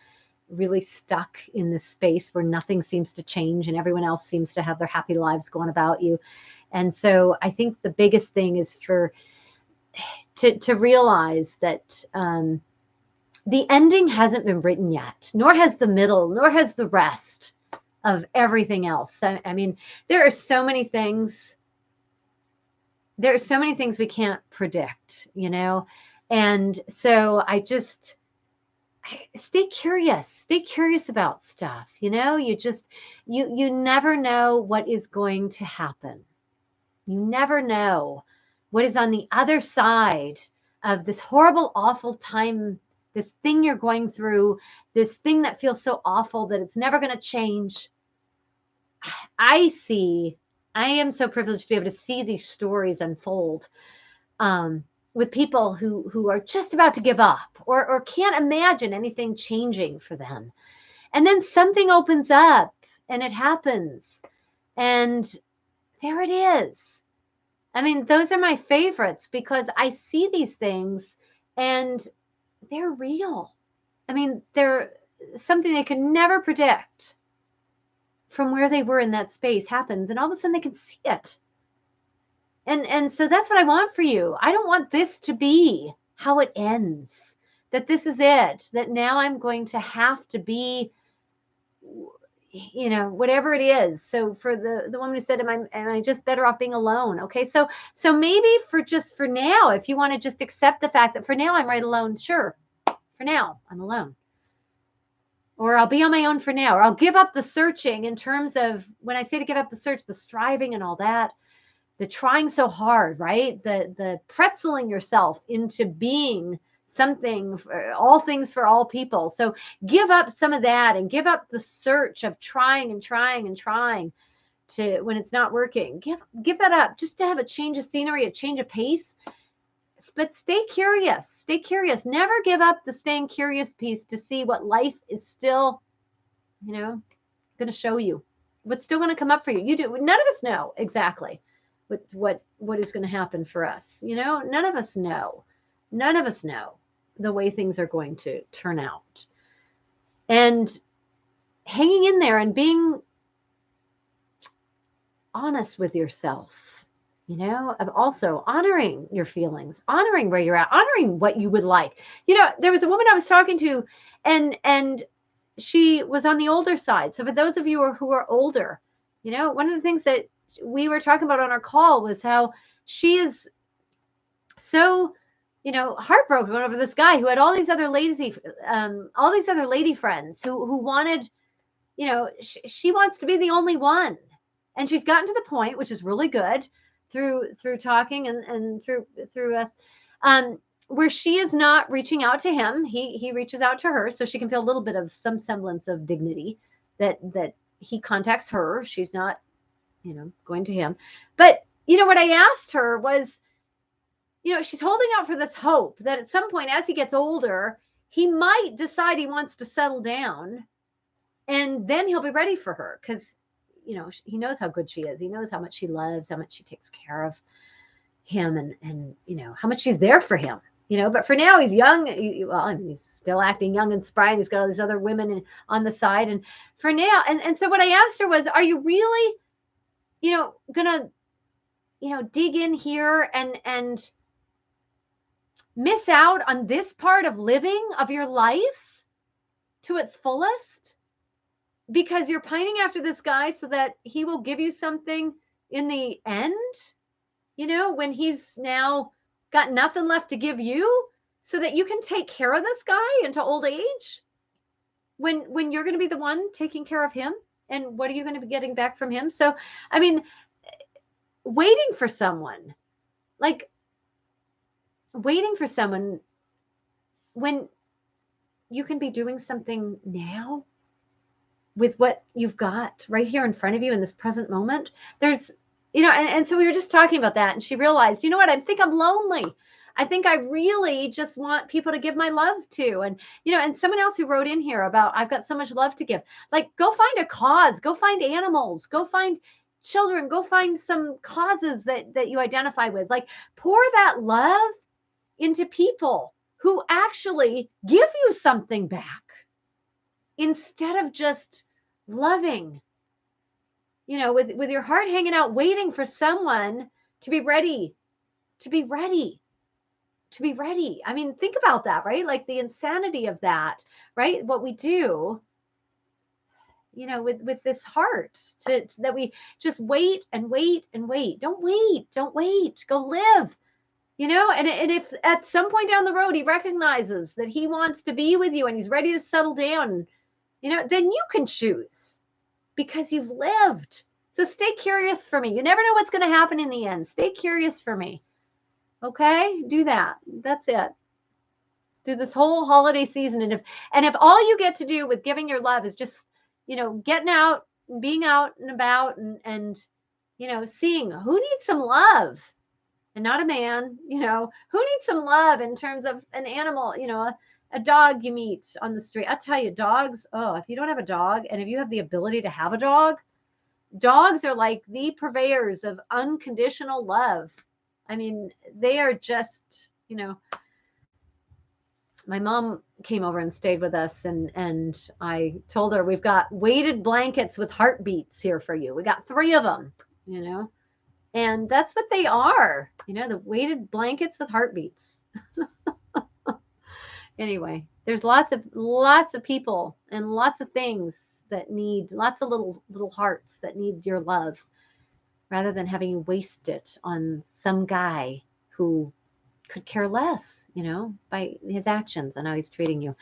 really stuck in this space where nothing seems to change and everyone else seems to have their happy lives going about you. And so I think the biggest thing is to realize that the ending hasn't been written yet, nor has the middle, nor has the rest of everything else. So, I mean, there are so many things. There are so many things we can't predict, And so I just stay curious about stuff. You never know what is going to happen. You never know what is on the other side of this horrible, awful time, this thing you're going through, this thing that feels so awful that it's never going to change. I am so privileged to be able to see these stories unfold with people who are just about to give up or can't imagine anything changing for them. And then something opens up and it happens. And there it is. I mean, those are my favorites because I see these things and they're real. I mean, they're something they could never predict from where they were in that space happens. And all of a sudden they can see it. And so that's what I want for you. I don't want this to be how it ends, that this is it, that now I'm going to have to be, whatever it is. So for the woman who said, am I just better off being alone? Okay. So maybe for now, if you want to just accept the fact that for now I'm right alone, sure. For now I'm alone. Or I'll be on my own for now, or I'll give up the searching in terms of when I say to give up the search, the striving and all that. The trying so hard, right? The pretzeling yourself into being something, for all things for all people. So give up some of that and give up the search of trying and trying and trying to when it's not working. Give that up just to have a change of scenery, a change of pace. But stay curious. Stay curious. Never give up the staying curious piece to see what life is still, going to show you. What's still going to come up for you. You do. None of us know exactly what is going to happen for us. None of us know. None of us know the way things are going to turn out. And hanging in there and being honest with yourself, of also honoring your feelings, honoring where you're at, honoring what you would like. There was a woman I was talking to and she was on the older side. So for those of you who are older, one of the things that we were talking about on our call was how she is so, heartbroken over this guy who had all these other lady friends who wanted, she wants to be the only one. And she's gotten to the point, which is really good through talking and through us, where she is not reaching out to him. He reaches out to her so she can feel a little bit of some semblance of dignity that he contacts her. She's not, going to him. But, what I asked her was, she's holding out for this hope that at some point as he gets older, he might decide he wants to settle down and then he'll be ready for her because, he knows how good she is. He knows how much she loves, how much she takes care of him and how much she's there for him, but for now he's young. He's still acting young and spry and he's got all these other women on the side. And for now, and so what I asked her was, are you really, gonna, dig in here and miss out on this part of living of your life to its fullest because you're pining after this guy so that he will give you something in the end, when he's now got nothing left to give you so that you can take care of this guy into old age when you're going to be the one taking care of him And what are you going to be getting back from him? So, I mean, waiting for someone, like waiting for someone when you can be doing something now with what you've got right here in front of you in this present moment. There's, and so we were just talking about that, and she realized, you know what, I think I'm lonely. I think I really just want people to give my love to. And, and someone else who wrote in here about, I've got so much love to give. Like, go find a cause, go find animals, go find children, go find some causes that you identify with. Like, pour that love into people who actually give you something back instead of just loving, with your heart hanging out, waiting for someone to be ready, to be ready, to be ready. I mean, think about that, right? Like the insanity of that, right? What we do, with this heart that we just wait and wait and wait. Don't wait. Go live. And if at some point down the road he recognizes that he wants to be with you and he's ready to settle down, then you can choose because you've lived. So stay curious for me. You never know what's going to happen in the end. Stay curious for me. Okay? Do that. That's it. Through this whole holiday season. And if all you get to do with giving your love is just, getting out, being out and about and seeing who needs some love. And not a man, who needs some love in terms of an animal, a dog you meet on the street. I tell you, dogs, if you don't have a dog and if you have the ability to have a dog, dogs are like the purveyors of unconditional love. I mean, they are just, my mom came over and stayed with us and I told her, we've got weighted blankets with heartbeats here for you. We got 3 of them, and that's what they are, the weighted blankets with heartbeats. Anyway, there's lots of people and lots of things that need lots of little hearts that need your love, rather than having you waste it on some guy who could care less, by his actions and how he's treating you.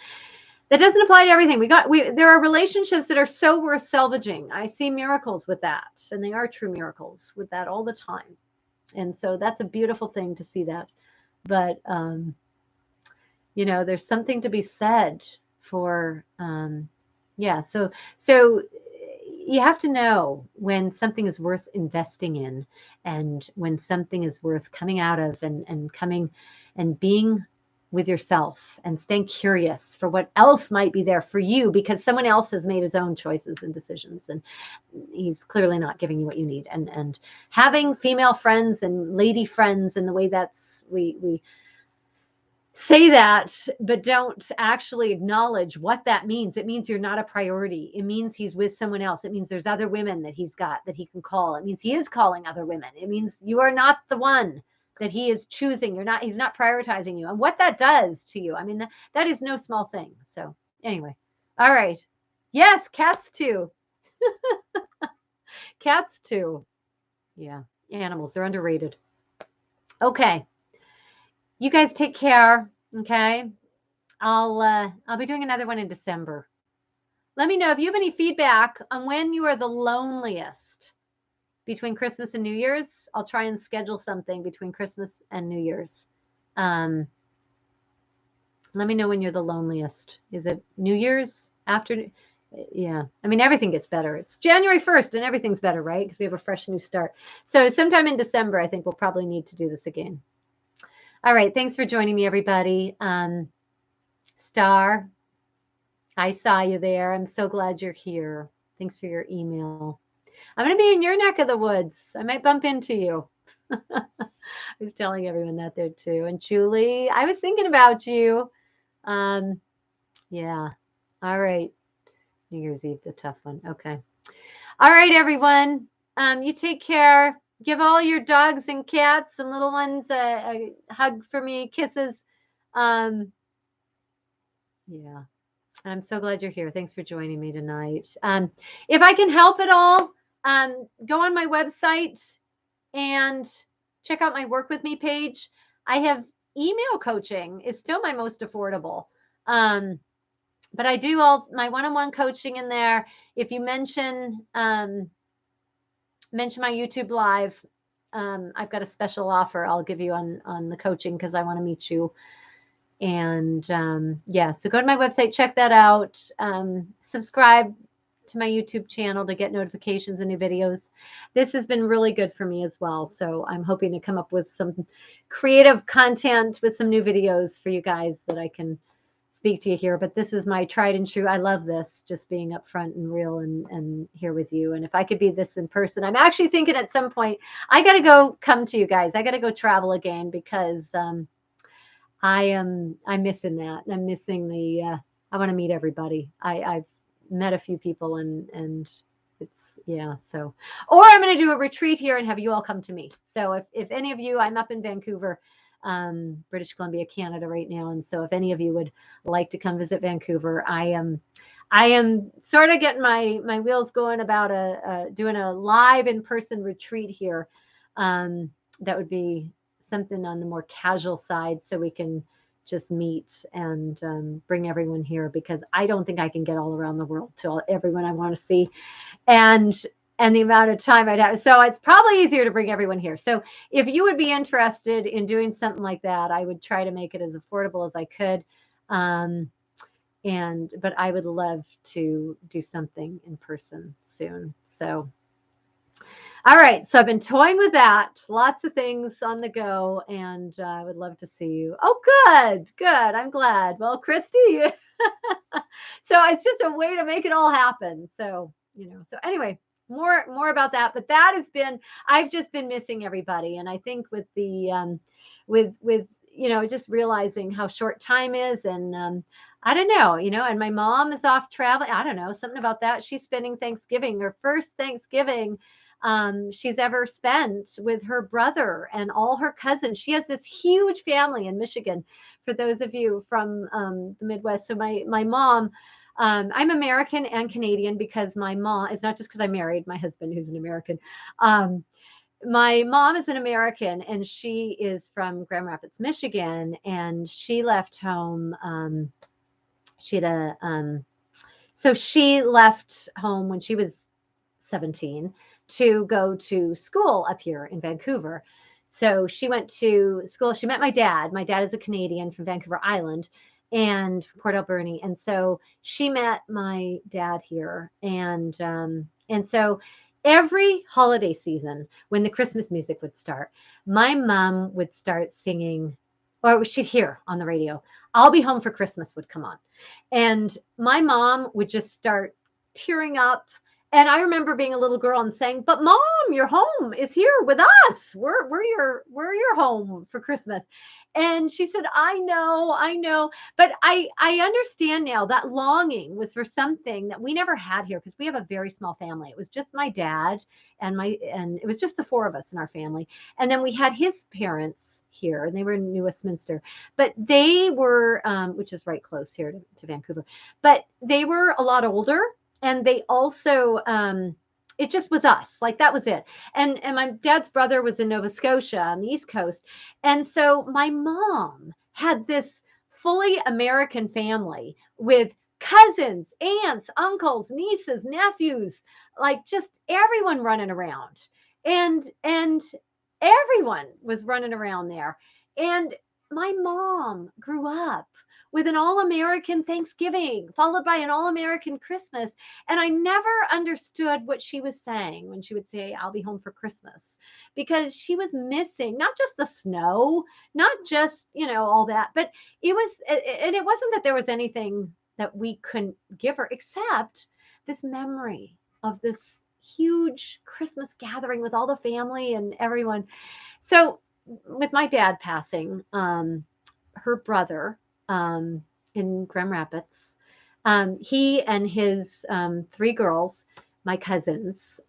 That doesn't apply to everything. There are relationships that are so worth salvaging. I see miracles with that, and they are true miracles with that all the time. And so that's a beautiful thing to see that. But, there's something to be said for, so you have to know when something is worth investing in and when something is worth coming out of and coming and being with yourself and staying curious for what else might be there for you, because someone else has made his own choices and decisions and he's clearly not giving you what you need. And having female friends and lady friends, and the way that's we say that, but don't actually acknowledge what that means. It means you're not a priority. It means he's with someone else. It means there's other women that he's got that he can call. It means he is calling other women. It means you are not the one that he is choosing. He's not prioritizing you. And what that does to you, I mean, that is no small thing. So anyway, all right. Yes, cats too. Cats too. Yeah, animals, they're underrated. Okay. You guys take care, okay? I'll be doing another one in December. Let me know if you have any feedback on when you are the loneliest between Christmas and New Year's. I'll try and schedule something between Christmas and New Year's. Let me know when you're the loneliest. Is it New Year's after? Yeah. I mean, everything gets better. It's January 1st and everything's better, right? Because we have a fresh new start. So sometime in December, I think we'll probably need to do this again. All right. Thanks for joining me, everybody. Star, I saw you there. I'm so glad you're here. Thanks for your email. I'm going to be in your neck of the woods. I might bump into you. I was telling everyone that there too. And Julie, I was thinking about you. Yeah. All right. New Year's Eve's a tough one. Okay. All right, everyone. You take care. Give all your dogs and cats and little ones a hug for me, kisses. Yeah. I'm so glad you're here. Thanks for joining me tonight. If I can help at all, go on my website and check out my Work With Me page. I have email coaching is still my most affordable. But I do all my one-on-one coaching in there. if you mention my YouTube live, I've got a special offer I'll give you on the coaching because I want to meet you. And yeah, so go to my website, check that out. Subscribe to my YouTube channel to get notifications of new videos. This has been really good for me as well. So I'm hoping to come up with some creative content with some new videos for you guys that I can speak to you here. But this is my tried and true. I love this, just being upfront and real and here with you. And if I could be this in person, I'm actually thinking at some point, I got to come to you guys. I got to go travel again because I'm missing that. I'm missing the, I want to meet everybody. I've met a few people and it's, yeah. So, or I'm going to do a retreat here and have you all come to me. So if any of you, I'm up in Vancouver, British Columbia, Canada right now. And so if any of you would like to come visit Vancouver, I am sort of getting my wheels going about doing a live in-person retreat here. That would be something on the more casual side so we can just meet and bring everyone here because I don't think I can get all around the world to everyone I want to see and the amount of time I'd have. So it's probably easier to bring everyone here. So if you would be interested in doing something like that, I would try to make it as affordable as I could. But I would love to do something in person soon. So all right, so I've been toying with that. Lots of things on the go, and I would love to see you. Oh, good. I'm glad. Well, Christy, so it's just a way to make it all happen. So, so anyway, more about that. But that has been, I've just been missing everybody. And I think with the, with just realizing how short time is and, I don't know, and my mom is off traveling. I don't know, something about that. She's spending Thanksgiving, her first Thanksgiving she's ever spent with her brother and all her cousins. She has this huge family in Michigan, for those of you from the Midwest. So my mom, I'm American and Canadian because my mom, it's not just because I married my husband who's an American. My mom is an American and she is from Grand Rapids, Michigan, and she left home. She had so she left home when she was 17 to go to school up here in Vancouver. So she went to school. She met my dad. My dad is a Canadian from Vancouver Island and Port Alberni. And so she met my dad here. And so every holiday season, when the Christmas music would start, my mom would start singing, or she'd hear on the radio, "I'll Be Home for Christmas" would come on. And my mom would just start tearing up. And I remember being a little girl and saying, "But Mom, your home is here with us. We're your home for Christmas." And she said, "I know. But I understand now that longing was for something that we never had here because we have a very small family. It was just my dad and it was just the four of us in our family. And then we had his parents here and they were in New Westminster, but they were, which is right close here to Vancouver, but they were a lot older. And they also, it just was us. Like that was it. And my dad's brother was in Nova Scotia on the East Coast. And so my mom had this fully American family with cousins, aunts, uncles, nieces, nephews, like just everyone running around. And everyone was running around there. And my mom grew up with an all-American Thanksgiving, followed by an all-American Christmas. And I never understood what she was saying when she would say, "I'll be home for Christmas," because she was missing not just the snow, not just, all that, but it wasn't that there was anything that we couldn't give her except this memory of this huge Christmas gathering with all the family and everyone. So with my dad passing, her brother, in Grand Rapids, he and his three girls, my cousins,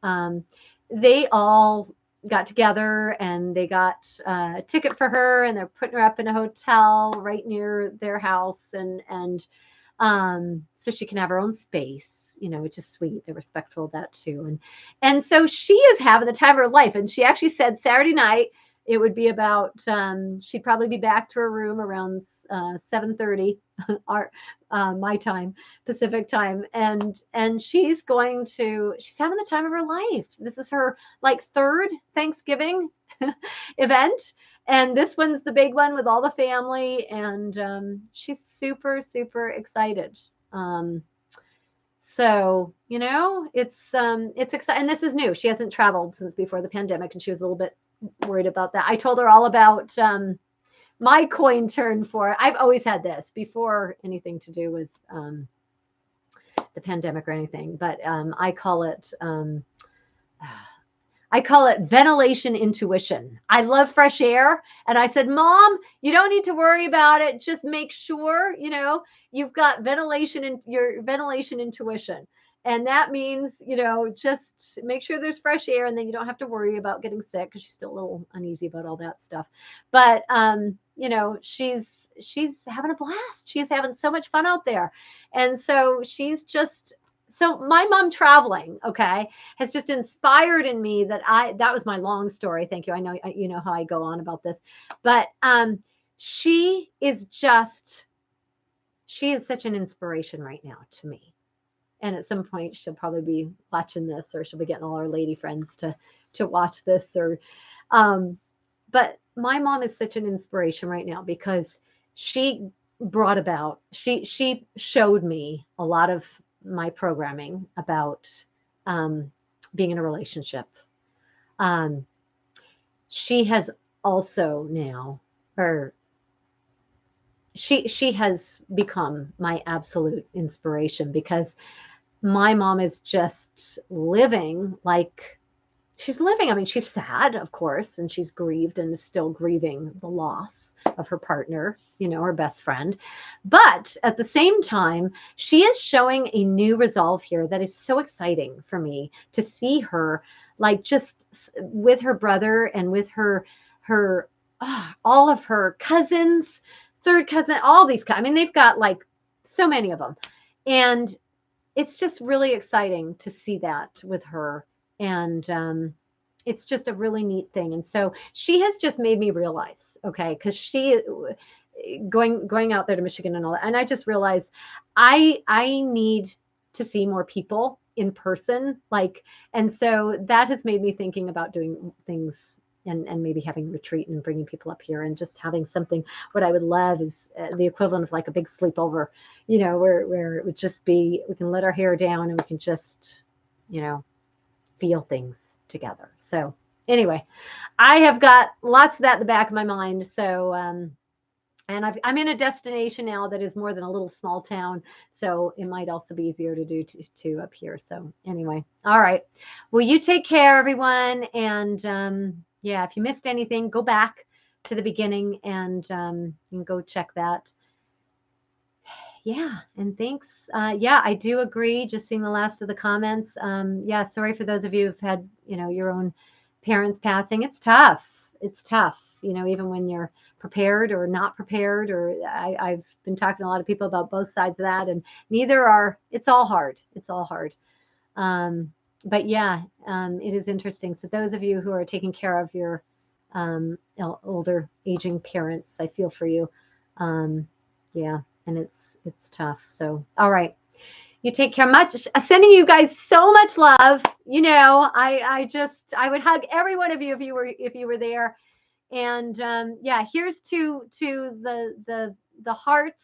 they all got together and they got a ticket for her and they're putting her up in a hotel right near their house and so she can have her own space, which is sweet. They're respectful of that too. And so she is having the time of her life. And she actually said Saturday night, it would be about, she'd probably be back to her room around 7:30 our my time, Pacific time, and she's having the time of her life. This is her like third Thanksgiving event, and this one's the big one with all the family, and she's super super excited. So, it's exciting. And this is new. She hasn't traveled since before the pandemic, and she was a little bit worried about that. I told her all about my coin turn for it. I've always had this before anything to do with the pandemic or anything, but I call it ventilation intuition. I love fresh air. And I said, Mom, you don't need to worry about it. Just make sure, you've got ventilation in your ventilation intuition. And that means, just make sure there's fresh air, and then you don't have to worry about getting sick, because she's still a little uneasy about all that stuff. But, she's having a blast. She's having so much fun out there. And so so my mom traveling, okay, has just inspired in me that was my long story. Thank you. I know, you know how I go on about this, but she is such an inspiration right now to me. And at some point she'll probably be watching this, or she'll be getting all our lady friends to watch this, but my mom is such an inspiration right now, because she she showed me a lot of my programming about being in a relationship. She has also now, or she has become my absolute inspiration, because my mom is just living like she's living. I mean, she's sad, of course, and she's grieved and is still grieving the loss of her partner, her best friend. But at the same time, she is showing a new resolve here that is so exciting for me to see her, like, just with her brother and with her all of her cousins, third cousin, all these. I mean, they've got like so many of them. And it's just really exciting to see that with her. And it's just a really neat thing. And so she has just made me realize, okay, because she going out there to Michigan and all that, and I just realized I need to see more people in person, and so that has made me thinking about doing things and maybe having a retreat and bringing people up here and just having something. What I would love is the equivalent of like a big sleepover, where it would just be, we can let our hair down and we can just, feel things together. So anyway, I have got lots of that in the back of my mind. So, and I'm in a destination now that is more than a little small town. So it might also be easier to do to up here. So anyway, all right. Well, you take care, everyone. And yeah, if you missed anything, go back to the beginning and you can go check that. Yeah. And thanks. Yeah, I do agree. Just seeing the last of the comments. Yeah. Sorry for those of you who've had, your own parents passing. It's tough. It's tough, even when you're prepared or not prepared, or I've been talking to a lot of people about both sides of that, and it's all hard. It's all hard. But yeah, it is interesting. So those of you who are taking care of your older aging parents, I feel for you. Yeah. And it's tough. So, all right. You take care. Sending you guys so much love. I would hug every one of you if you were there. And yeah, here's to the hearts,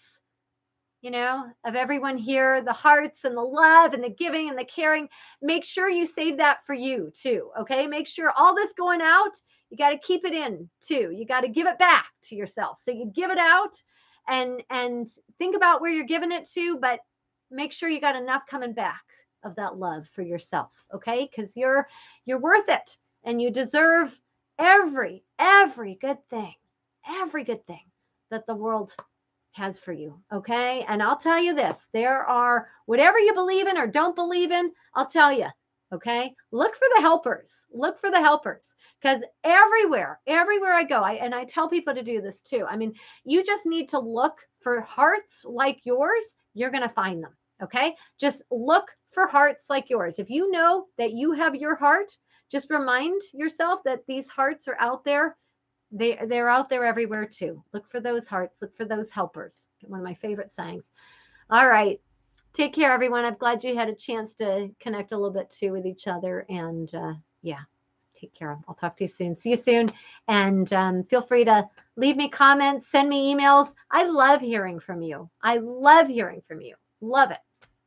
of everyone here, the hearts and the love and the giving and the caring. Make sure you save that for you too. Okay. Make sure all this going out, you got to keep it in too. You got to give it back to yourself. So you give it out and think about where you're giving it to, but make sure you got enough coming back of that love for yourself. Okay. Cause you're worth it, and you deserve every good thing that the world has for you. Okay. And I'll tell you this, there are, whatever you believe in or don't believe in, I'll tell you. Okay. Look for the helpers, because everywhere I go, I tell people to do this too. I mean, you just need to look for hearts like yours. You're going to find them. Okay. Just look for hearts like yours. If you know that you have your heart, just remind yourself that these hearts are out there They're out there everywhere too. Look for those hearts. Look for those helpers. One of my favorite sayings. All right. Take care, everyone. I'm glad you had a chance to connect a little bit too with each other. And yeah, take care. I'll talk to you soon. See you soon. And feel free to leave me comments, send me emails. I love hearing from you. I love hearing from you. Love it.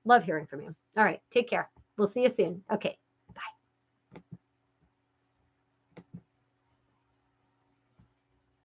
Love hearing from you. All right. Take care. We'll see you soon. Okay.